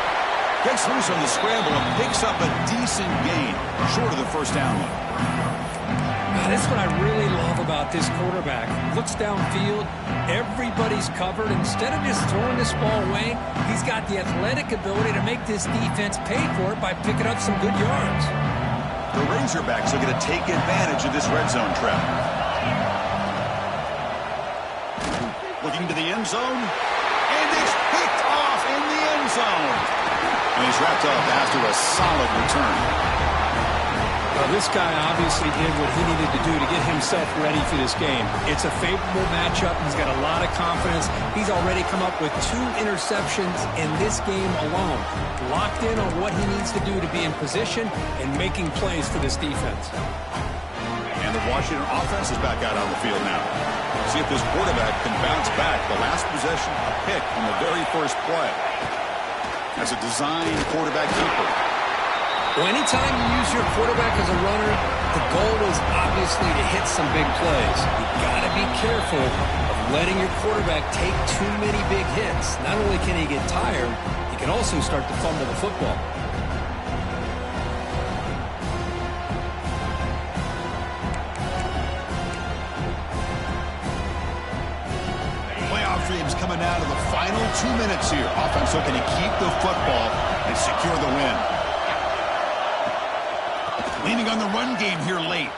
Gets loose on the scramble and picks up a decent gain. Short of the 1st down though. That's what I really love about this quarterback. Looks downfield. Everybody's covered. Instead of just throwing this ball away, he's got the athletic ability to make this defense pay for it by picking up some good yards. The Razorbacks are going to take advantage of this red zone trap. Looking to the end zone. And it's picked off in the end zone. And he's wrapped up after a solid return. Well, this guy obviously did what he needed to do to get himself ready for this game. It's a favorable matchup. He's got a lot of confidence. He's already come up with 2 interceptions in this game alone. Locked in on what he needs to do to be in position and making plays for this defense. And the Washington offense is back out on the field now. See if this quarterback can bounce back. The last possession, a pick on the very first play. as a design quarterback keeper. Well, anytime you use your quarterback as a runner, the goal is obviously to hit some big plays. You've got to be careful of letting your quarterback take too many big hits. Not only can he get tired, he can also start to fumble the football. Playoff dreams coming down to the final 2 minutes here. Offense looking to keep the football and secure the win. Leaning on the run game here late.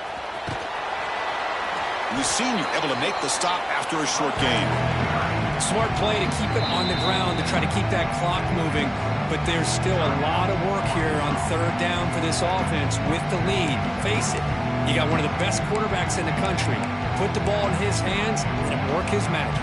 And the senior able to make the stop after a short game. Smart play to keep it on the ground to try to keep that clock moving. But there's still a lot of work here on third down for this offense with the lead. Face it, you got one of the best quarterbacks in the country. Put the ball in his hands and work his magic.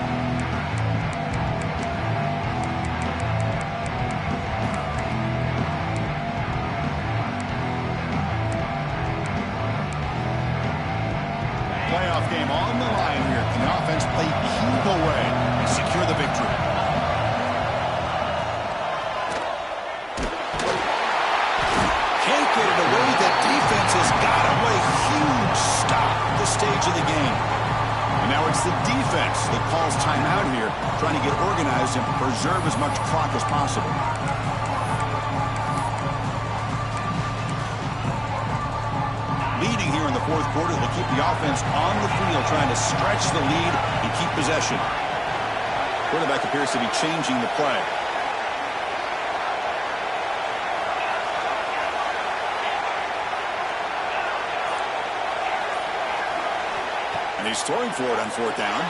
Playoff game on the line here. Can the offense play keep away and secure the victory? Can't get it away. The defense has got away. Huge stop at this stage of the game. And now it's the defense that calls timeout here, trying to get organized and preserve as much clock as possible. Leading here in the fourth quarter, they'll keep the offense on the field, trying to stretch the lead and keep possession. Quarterback appears to be changing the play. And he's throwing for it on fourth down.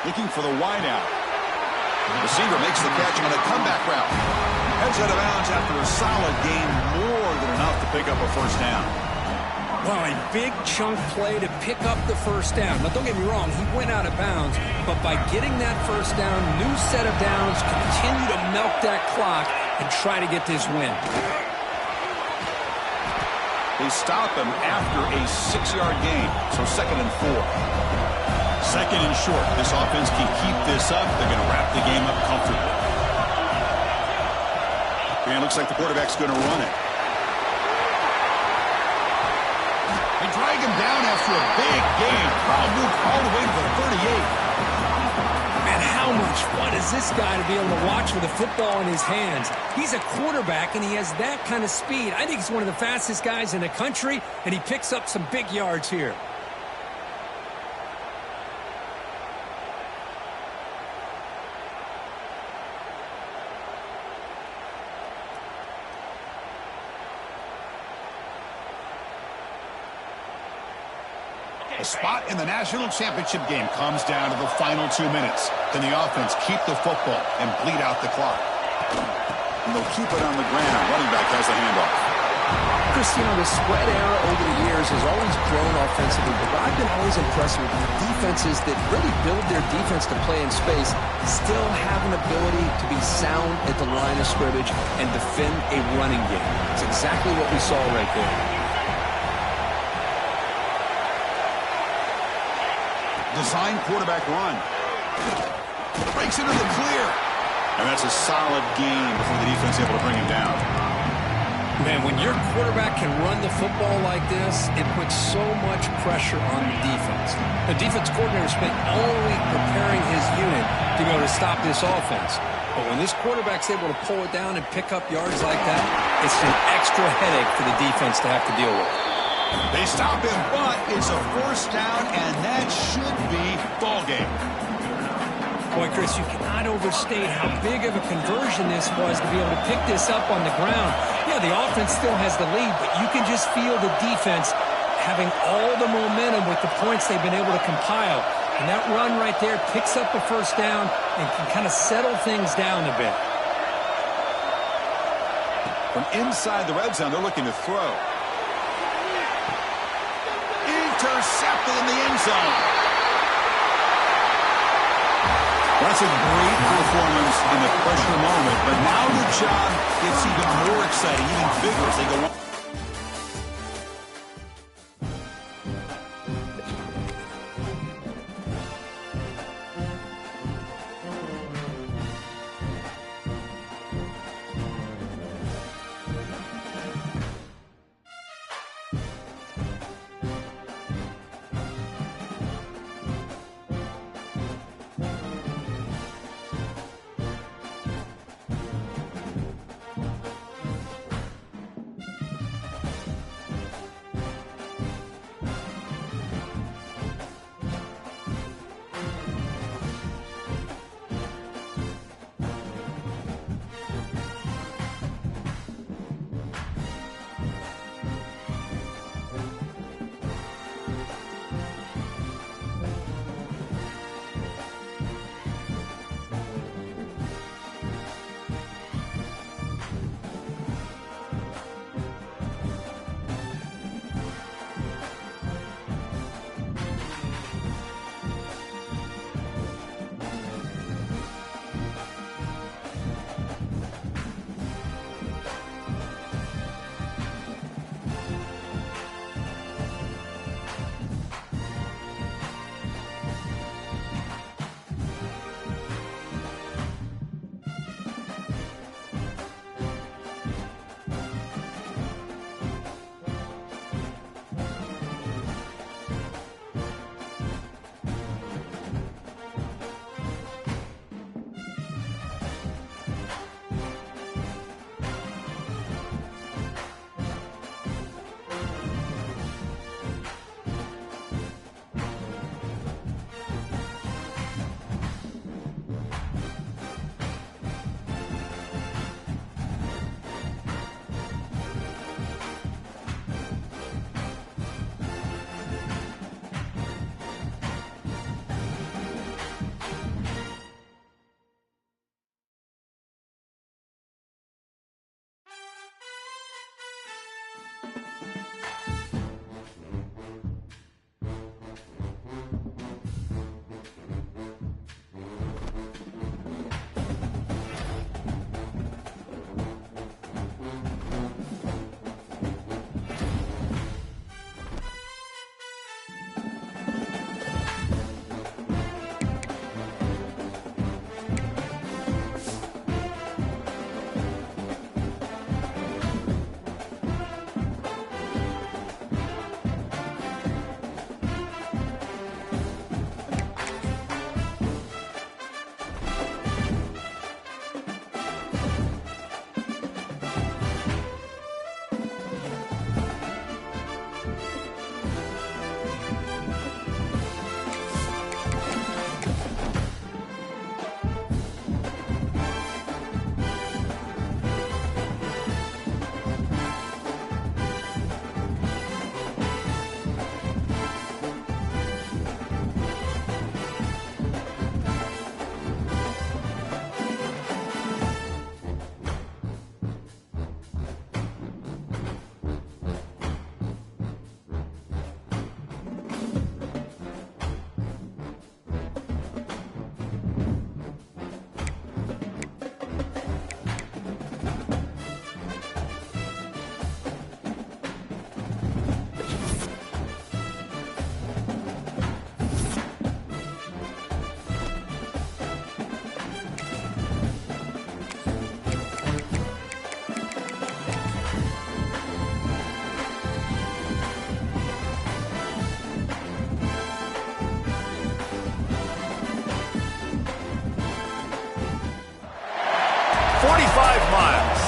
Looking for the wideout. The receiver makes the catch on a comeback route. Heads out of bounds after a solid gain, more than enough to pick up a first down. Wow, a big chunk play to pick up the first down. Now, don't get me wrong, he went out of bounds, but by getting that first down, new set of downs, continue to milk that clock and try to get this win. They stop him after a 6-yard gain, so 2nd and 4. 2nd and short. This offense can keep this up. They're going to wrap the game up comfortably. And it looks like the quarterback's going to run it. They drag him down after a big gain. Ball moved all the way to the 38. Man, how much fun is this guy to be able to watch with a football in his hands? He's a quarterback, and he has that kind of speed. I think he's one of the fastest guys in the country, and he picks up some big yards here. A spot in the national championship game comes down to the final 2 minutes. Can the offense keep the football and bleed out the clock? And they'll keep it on the ground. Running back has the handoff. Cristiano, the spread era over the years has always grown offensively, but I've been always impressed with defenses that really build their defense to play in space, still have an ability to be sound at the line of scrimmage and defend a running game. It's exactly what we saw right there. Design quarterback run. Breaks into the clear. And that's a solid gain before the defense able to bring him down. Man, when your quarterback can run the football like this, it puts so much pressure on the defense. The defense coordinator spent all week preparing his unit to be able to stop this offense. But when this quarterback's able to pull it down and pick up yards like that, it's an extra headache for the defense to have to deal with. They stop him, but it's a first down, and that should be ball game. Boy, Chris, you cannot overstate how big of a conversion this was to be able to pick this up on the ground. Yeah, the offense still has the lead, but you can just feel the defense having all the momentum with the points they've been able to compile. And that run right there picks up a first down and can kind of settle things down a bit. From inside the red zone, they're looking to throw. Intercepted in the end zone. That's a great performance in the pressure moment, but now the job gets even more exciting, even bigger as they go on.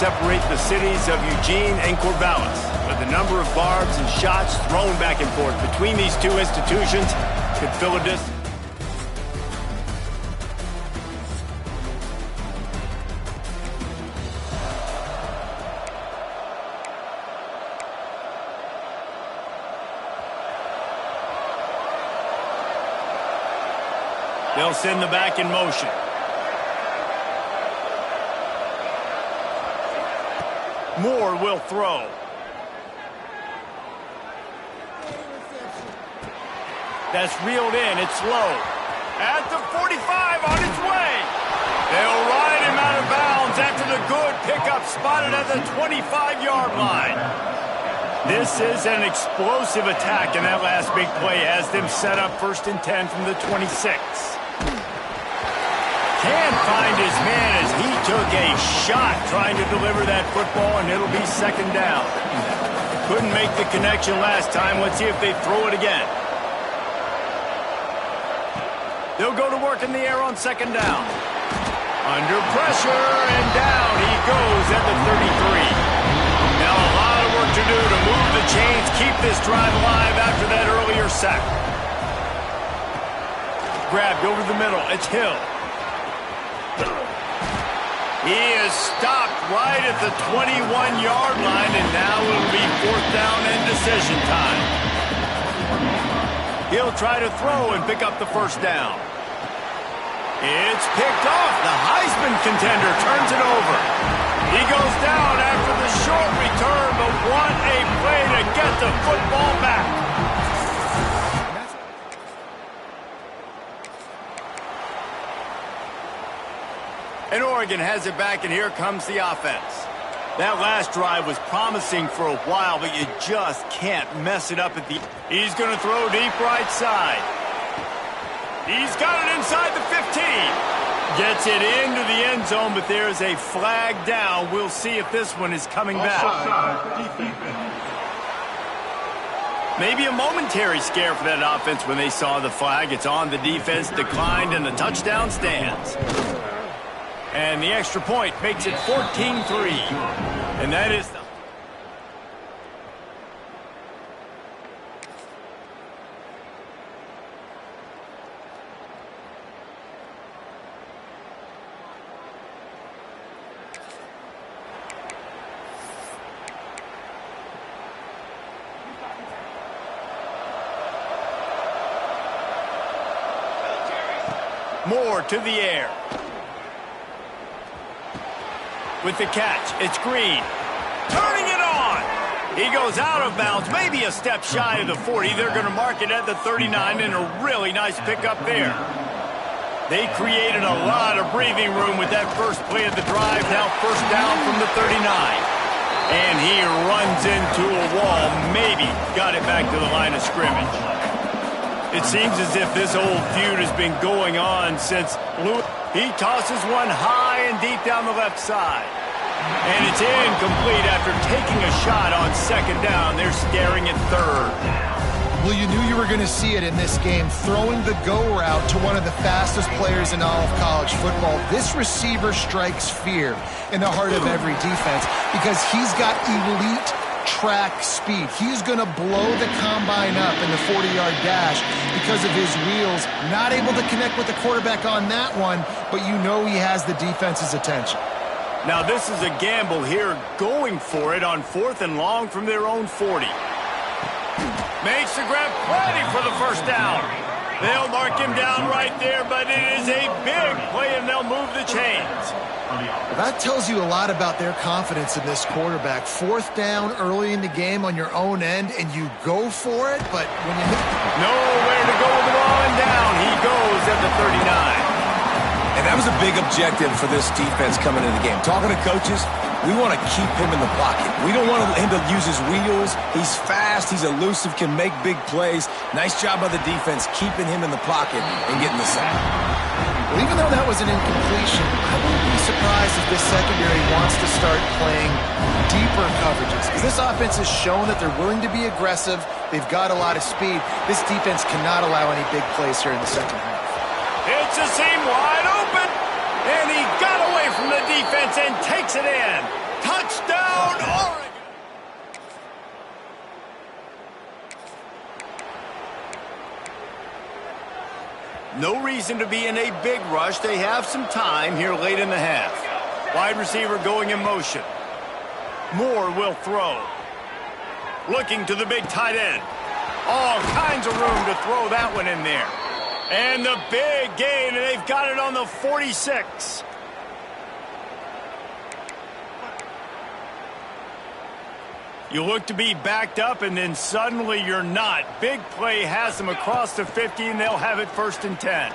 separate the cities of Eugene and Corvallis. But the number of barbs and shots thrown back and forth between these two institutions could fill a distance. They'll send the back in motion. Moore will throw. That's reeled in. It's low. At the 45 on its way. They'll ride him out of bounds after the good pickup spotted at the 25-yard line. This is an explosive attack, and that last big play has them set up 1st and 10 from the 26. Can't find his man as he took a shot trying to deliver that football, and it'll be 2nd down. Couldn't make the connection last time. Let's see if they throw it again. They'll go to work in the air on 2nd down. Under pressure, and down he goes at the 33. Now a lot of work to do to move the chains, keep this drive alive after that earlier sack. Grabbed over the middle. It's Hill. He is stopped right at the 21-yard line, and now it'll be 4th down and decision time. He'll try to throw and pick up the 1st down. It's picked off. The Heisman contender turns it over. He goes down after the short return, but what a play to get the football back. And Oregon has it back, and here comes the offense. That last drive was promising for a while, but you just can't mess it up at the... He's going to throw deep right side. He's got it inside the 15. Gets it into the end zone, but there's a flag down. We'll see if this one is coming back. Maybe a momentary scare for that offense when they saw the flag. It's on the defense, declined, and the touchdown stands. And the extra point makes it 14-3. And that is the... Moore to the air. With the catch, it's Green. Turning it on! He goes out of bounds, maybe a step shy of the 40. They're going to mark it at the 39, and a really nice pickup there. They created a lot of breathing room with that first play of the drive. Now 1st down from the 39. And he runs into a wall, maybe got it back to the line of scrimmage. It seems as if this old feud has been going on since Lewis. He tosses one high and deep down the left side. And it's incomplete after taking a shot on 2nd down. They're staring at 3rd. Well, you knew you were going to see it in this game, throwing the go route to one of the fastest players in all of college football. This receiver strikes fear in the heart of every defense because he's got elite track speed. He's going to blow the combine up in the 40-yard dash because of his wheels. Not able to connect with the quarterback on that one, but you know he has the defense's attention. Now this is a gamble here, going for it on 4th and long from their own 40. Makes the grab plenty for the 1st down. They'll mark him down right there, but it is a big play, and they'll move the chains. That tells you a lot about their confidence in this quarterback. 4th down early in the game on your own end, and you go for it, but when you... Nowhere to go with the ball, and down he goes at the 39. And that was a big objective for this defense coming into the game. Talking to coaches, we want to keep him in the pocket. We don't want him to use his wheels. He's fast, he's elusive, can make big plays. Nice job by the defense keeping him in the pocket and getting the sack. Well, even though that was an incompletion, I wouldn't be surprised if this secondary wants to start playing deeper coverages. Because this offense has shown that they're willing to be aggressive. They've got a lot of speed. This defense cannot allow any big plays here in the second half. It's a seam wide open, and he got away from the defense and takes it in. Touchdown, Oregon! No reason to be in a big rush. They have some time here late in the half. Wide receiver going in motion. Moore will throw. Looking to the big tight end. All kinds of room to throw that one in there. And the big gain, and they've got it on the 46. You look to be backed up, and then suddenly you're not. Big play has them across the 50, and they'll have it 1st and 10.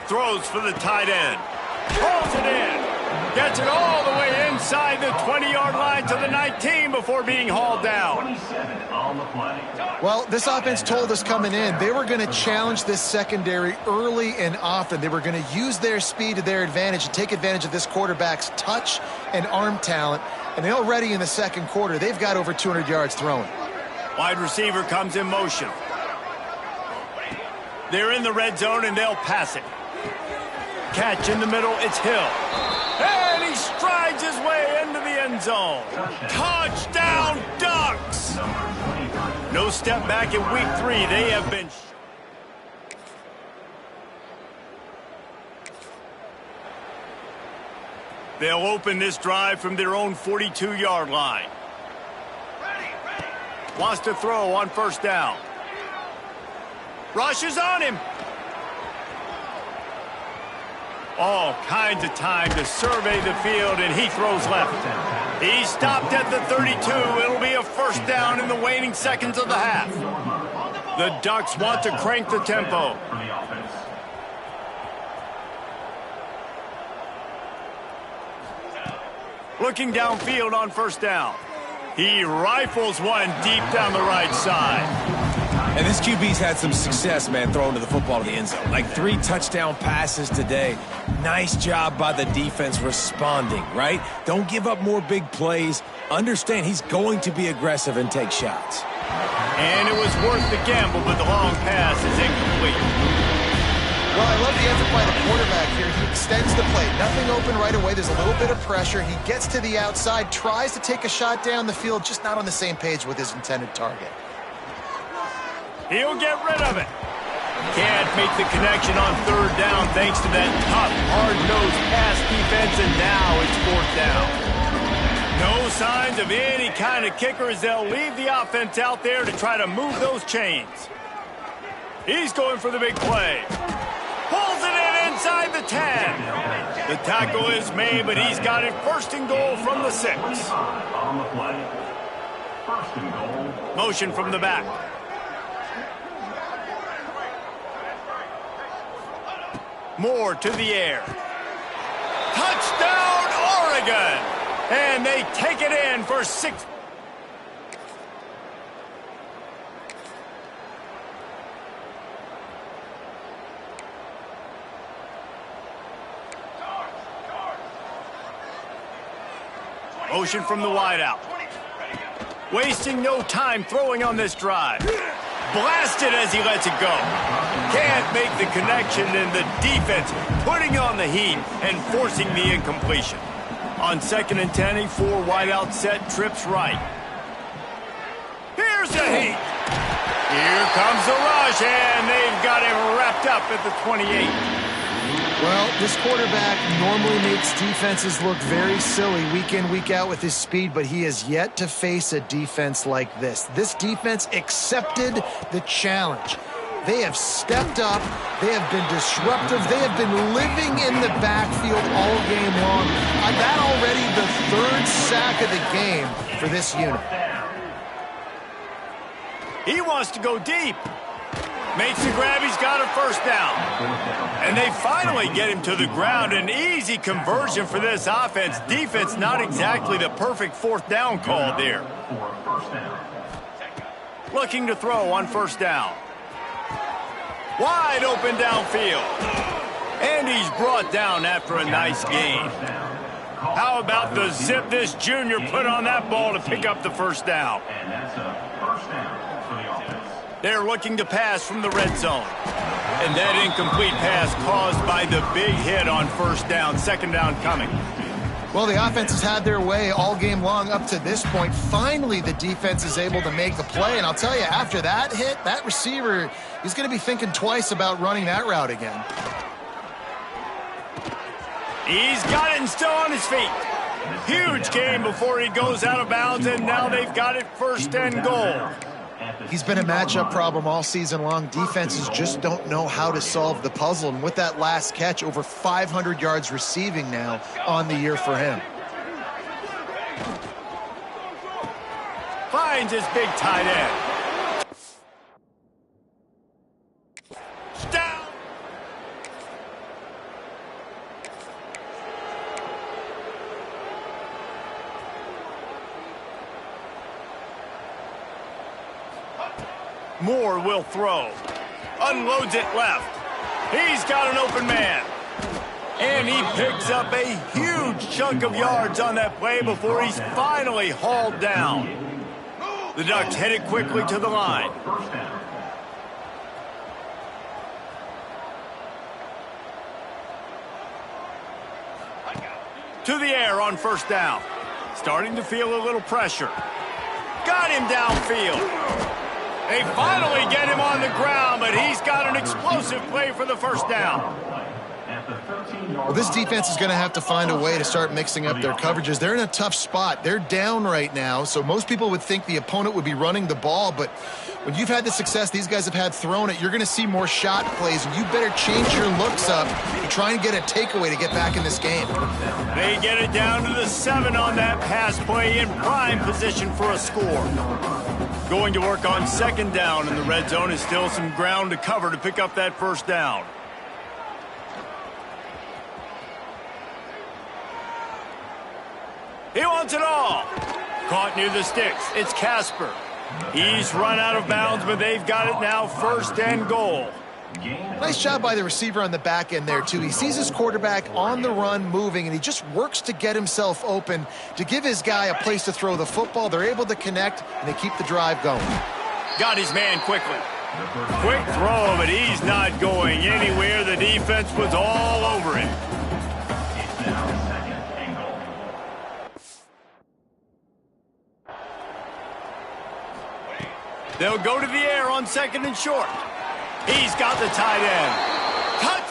Throws for the tight end. Pulls it in. Gets it all the way inside the 20-yard line to the 19 before being hauled down. Well, this offense told us coming in they were going to challenge this secondary early and often. They were going to use their speed to their advantage and take advantage of this quarterback's touch and arm talent. And already in the second quarter, they've got over 200 yards throwing. Wide receiver comes in motion. They're in the red zone, and they'll pass it. Catch in the middle, it's Hill. And he strides his way into the end zone. Touchdown, Ducks! No step back in week 3. They have been... They'll open this drive from their own 42-yard line. Wants to throw on 1st down. Rushes on him. All kinds of time to survey the field, and he throws left. He stopped at the 32. It'll be a 1st down in the waning seconds of the half. The Ducks want to crank the tempo. Looking downfield on 1st down. He rifles one deep down the right side. And this QB's had some success, man, throwing to the football to the end zone. Like 3 touchdown passes today. Nice job by the defense responding, right? Don't give up more big plays. Understand he's going to be aggressive and take shots. And it was worth the gamble, but the long pass is incomplete. Well, I love the effort by the quarterback here. He extends the play. Nothing open right away. There's a little bit of pressure. He gets to the outside, tries to take a shot down the field, just not on the same page with his intended target. He'll get rid of it. Can't make the connection on 3rd down thanks to that tough, hard-nosed pass defense, and now it's 4th down. No signs of any kind of kicker as they'll leave the offense out there to try to move those chains. He's going for the big play. Pulls it in inside the 10. The tackle is made, but he's got it 1st and goal from the 6. Motion from the back. Moore to the air. Touchdown, Oregon! And they take it in for 6. Motion from the wideout. Wasting no time throwing on this drive. Blasted as he lets it go. Can't make the connection, and the defense putting on the heat and forcing the incompletion. On 2nd and 10, a 4 wideout set, trips right. Here's the heat. Here comes the rush, and they've got him wrapped up at the 28. Well, this quarterback normally makes defenses look very silly week in, week out with his speed, but he has yet to face a defense like this. This defense accepted the challenge. They have stepped up. They have been disruptive. They have been living in the backfield all game long. That already the 3rd sack of the game for this unit. He wants to go deep. Makes the grab, he's got a 1st down. And they finally get him to the ground. An easy conversion for this offense. Defense not exactly the perfect 4th down call there. Looking to throw on 1st down. Wide open downfield. And he's brought down after a nice gain. How about the zip this junior put on that ball to pick up the 1st down? They're looking to pass from the red zone. And that incomplete pass caused by the big hit on 1st down. 2nd down coming. Well, the offense has had their way all game long up to this point. Finally, the defense is able to make the play. And I'll tell you, after that hit, that receiver, he's going to be thinking twice about running that route again. He's got it and still on his feet. Huge game before he goes out of bounds, and now they've got it 1st and goal. He's been a matchup problem all season long. Defenses just don't know how to solve the puzzle. And with that last catch, over 500 yards receiving now on the year for him. Finds his big tight end. Down. Moore will throw. Unloads it left. He's got an open man. And he picks up a huge chunk of yards on that play before he's finally hauled down. The Ducks headed quickly to the line. To the air on 1st down. Starting to feel a little pressure. Got him downfield. They finally get him on the ground, but he's got an explosive play for the 1st down. Well, this defense is going to have to find a way to start mixing up their coverages. They're in a tough spot. They're down right now, so most people would think the opponent would be running the ball, but when you've had the success these guys have had throwing it, you're going to see more shot plays, and you better change your looks up to try and get a takeaway to get back in this game. They get it down to the 7 on that pass play, in prime position for a score. Going to work on 2nd down, and the red zone is still some ground to cover to pick up that 1st down. He wants it all. Caught near the sticks. It's Casper. He's run out of bounds, but they've got it now 1st and goal. Nice job by the receiver on the back end there, too. He sees his quarterback on the run moving, and he just works to get himself open to give his guy a place to throw the football. They're able to connect, and they keep the drive going. Got his man quickly. Quick throw, but he's not going anywhere. The defense was all over him. They'll go to the air on 2nd and short. He's got the tight end. Touch!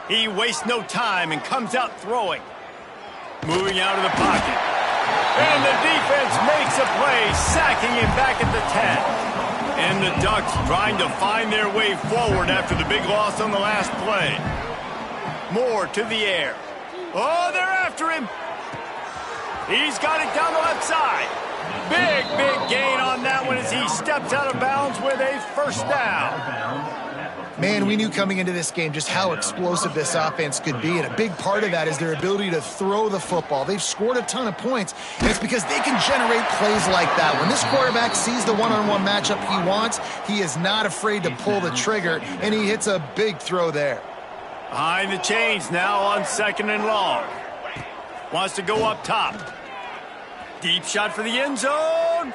He wastes no time and comes out throwing. Moving out of the pocket. And the defense makes a play, sacking him back at the 10. And the Ducks trying to find their way forward after the big loss on the last play. Moore to the air. Oh, they're after him. He's got it down the left side. Big gain on that one as he steps out of bounds with a 1st down. Man, we knew coming into this game just how explosive this offense could be, and a big part of that is their ability to throw the football. They've scored a ton of points, and it's because they can generate plays like that. When this quarterback sees the one-on-one matchup he wants, he is not afraid to pull the trigger, and he hits a big throw there. Behind the chains now on 2nd and long. Wants to go up top. Deep shot for the end zone.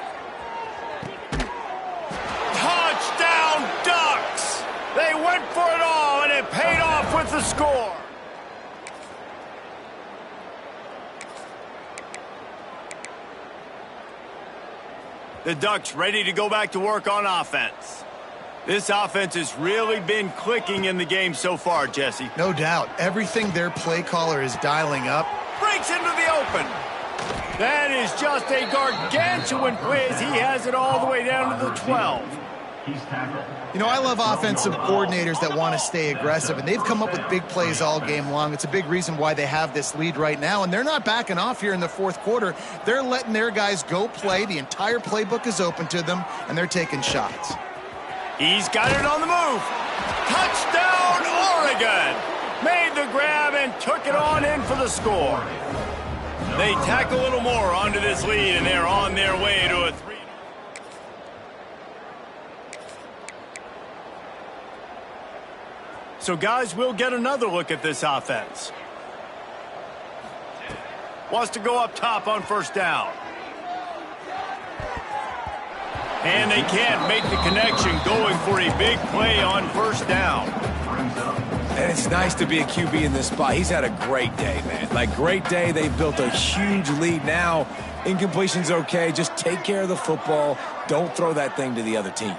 Touchdown, Ducks! They went for it all, and it paid off with the score. The Ducks ready to go back to work on offense. This offense has really been clicking in the game so far, Jesse. No doubt. Everything their play caller is dialing up. Breaks into the open. That is just a gargantuan play as he has it all the way down to the 12. You know, I love offensive coordinators that want to stay aggressive, and they've come up with big plays all game long. It's a big reason why they have this lead right now, and they're not backing off here in the 4th quarter. They're letting their guys go play. The entire playbook is open to them, and they're taking shots. He's got it on the move. Touchdown, Oregon! Made the grab and took it on in for the score. They tack a little more onto this lead, and they're on their way to a 3. So, guys, we'll get another look at this offense. Wants to go up top on 1st down. And they can't make the connection, going for a big play on first down. And it's nice to be a QB in this spot. He's had a great day, man. Like, great day. They've built a huge lead now. Incompletion's okay. Just take care of the football. Don't throw that thing to the other team.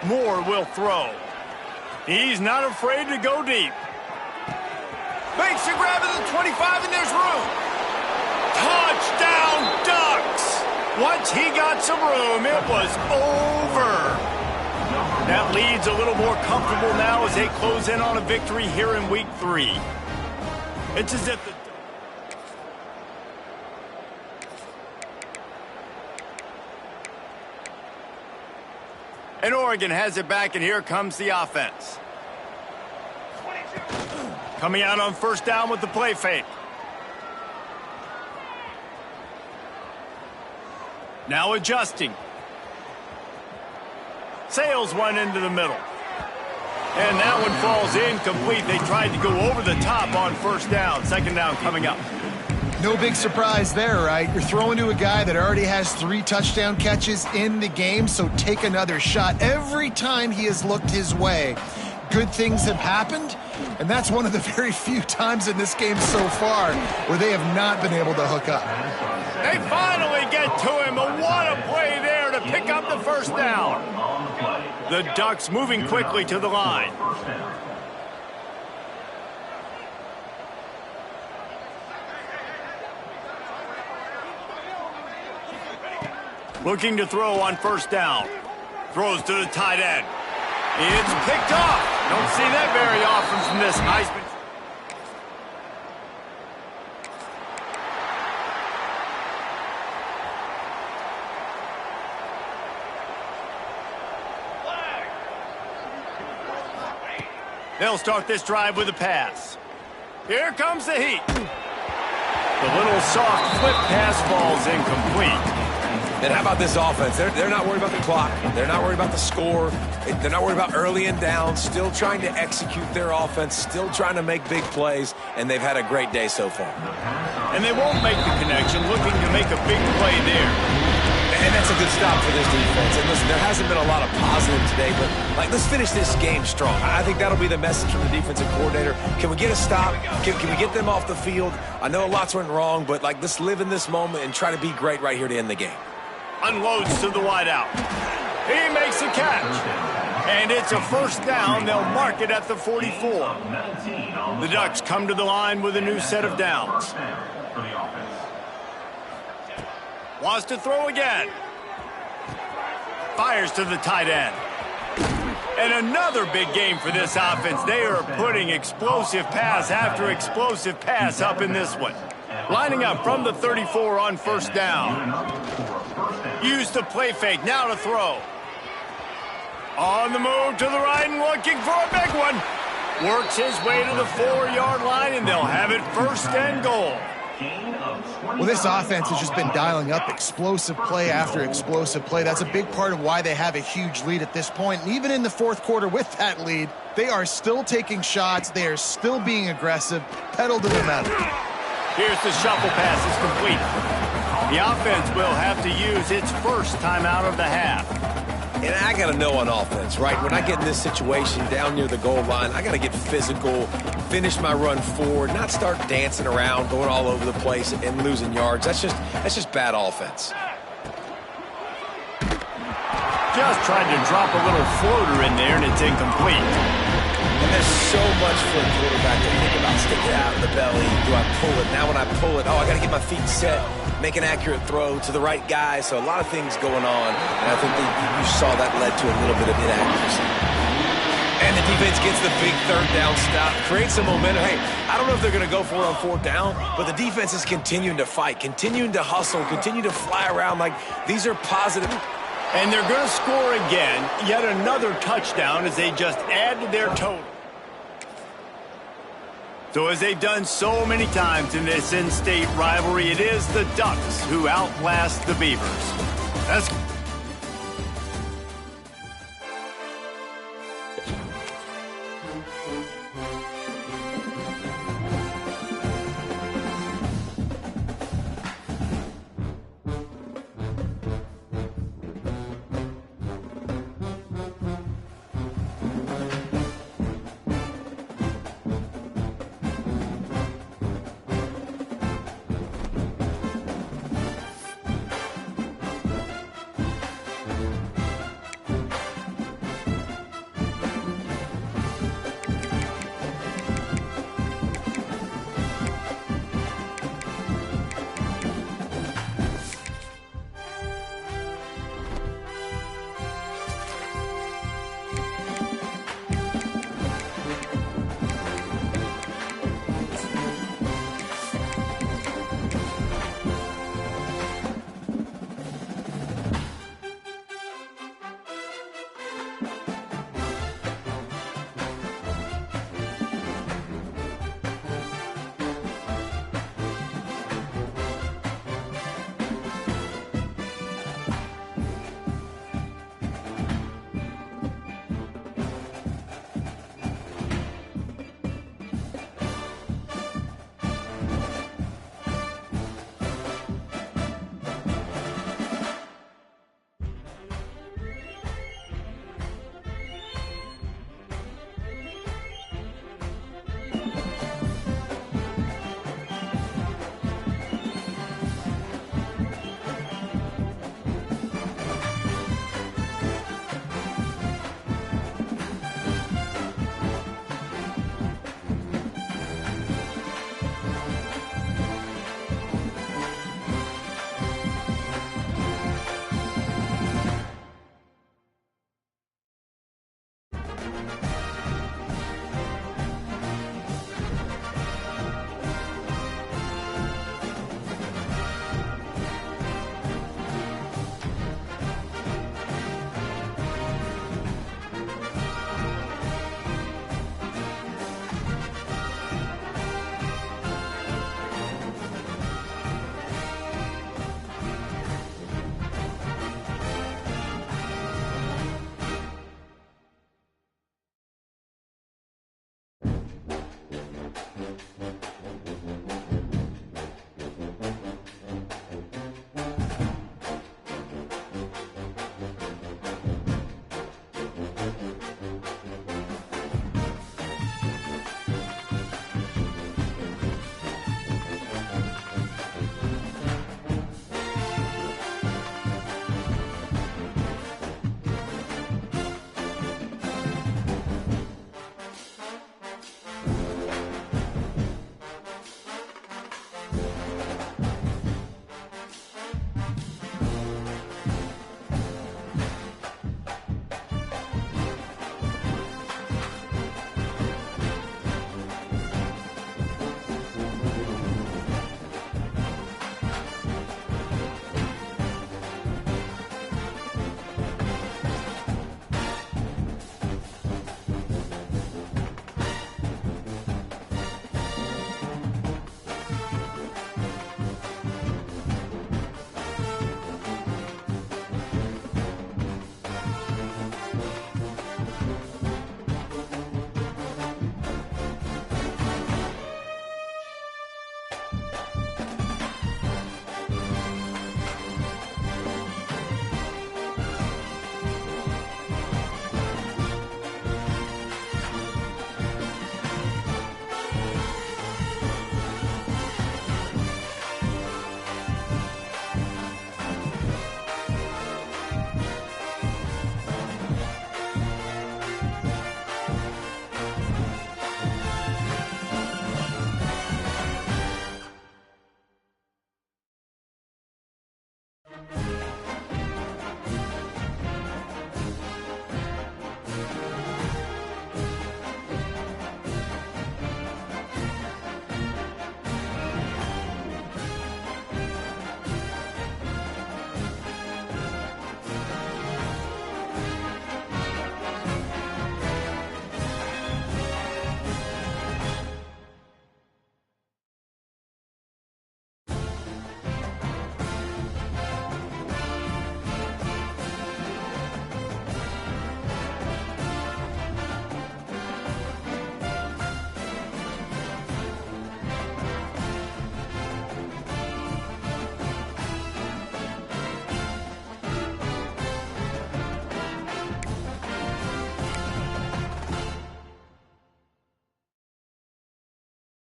Moore will throw. He's not afraid to go deep. Makes a grab at the 25, and there's room. Touchdown, Ducks! Once he got some room, it was over. That lead's a little more comfortable now as they close in on a victory here in Week 3. It's as if the... And Oregon has it back, and here comes the offense. Coming out on first down with the play fake. Now adjusting. Sails one into the middle. And that one falls incomplete. They tried to go over the top on first down. Second down coming up. No big surprise there, right? You're throwing to a guy that already has 3 touchdown catches in the game, so take another shot. Every time he has looked his way, good things have happened, and that's one of the very few times in this game so far where they have not been able to hook up. They finally get to him. What a play there to pick up the first down. The Ducks moving quickly to the line. Looking to throw on first down. Throws to the tight end. It's picked off. Don't see that very often from this Heisman. They'll start this drive with a pass. Here comes the heat. The little soft flip pass falls incomplete. And how about this offense? They're not worried about the clock. They're not worried about the score. They're not worried about early and down. Still trying to execute their offense. Still trying to make big plays. And they've had a great day so far. And they won't make the connection, looking to make a big play there. And that's a good stop for this defense. And listen, there hasn't been a lot of positive today, but let's finish this game strong. I think that'll be the message from the defensive coordinator. Can we get a stop? Can we get them off the field? I know lots went wrong, but let's live in this moment and try to be great right here to end the game. Unloads to the wideout. He makes a catch. And it's a first down. They'll mark it at the 44. The Ducks come to the line with a new set of downs. Wants to throw again. Fires to the tight end. And another big game for this offense. They are putting explosive pass after explosive pass up in this one. Lining up from the 34 on first down. Use the play fake, now to throw. On the move to the right and looking for a big one. Works his way to the 4-yard line, and they'll have it first and goal. Well, this offense has just been dialing up explosive play after explosive play. That's a big part of why they have a huge lead at this point. And even in the fourth quarter with that lead, they are still taking shots. They are still being aggressive. Pedal to the metal. Here's the shuffle pass. It's complete. The offense will have to use its first timeout of the half. And I got to know on offense, right? When I get in this situation down near the goal line, I got to get physical, finish my run forward, not start dancing around, going all over the place and losing yards. That's just bad offense. Just tried to drop a little floater in there, and it's incomplete. And there's so much for a quarterback to think about. Stick it out in the belly. Do I pull it? Now when I pull it, I got to get my feet set, make an accurate throw to the right guy. So a lot of things going on, and I think that you saw that led to a little bit of inaccuracy. And the defense gets the big third down stop, creates some momentum. Hey, I don't know if they're going to go for it on fourth down, but the defense is continuing to fight, continuing to hustle, continue to fly around. These are positive. And they're going to score again, yet another touchdown as they just add to their total. So as they've done so many times in this in-state rivalry, it is the Ducks who outlast the Beavers. That's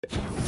it.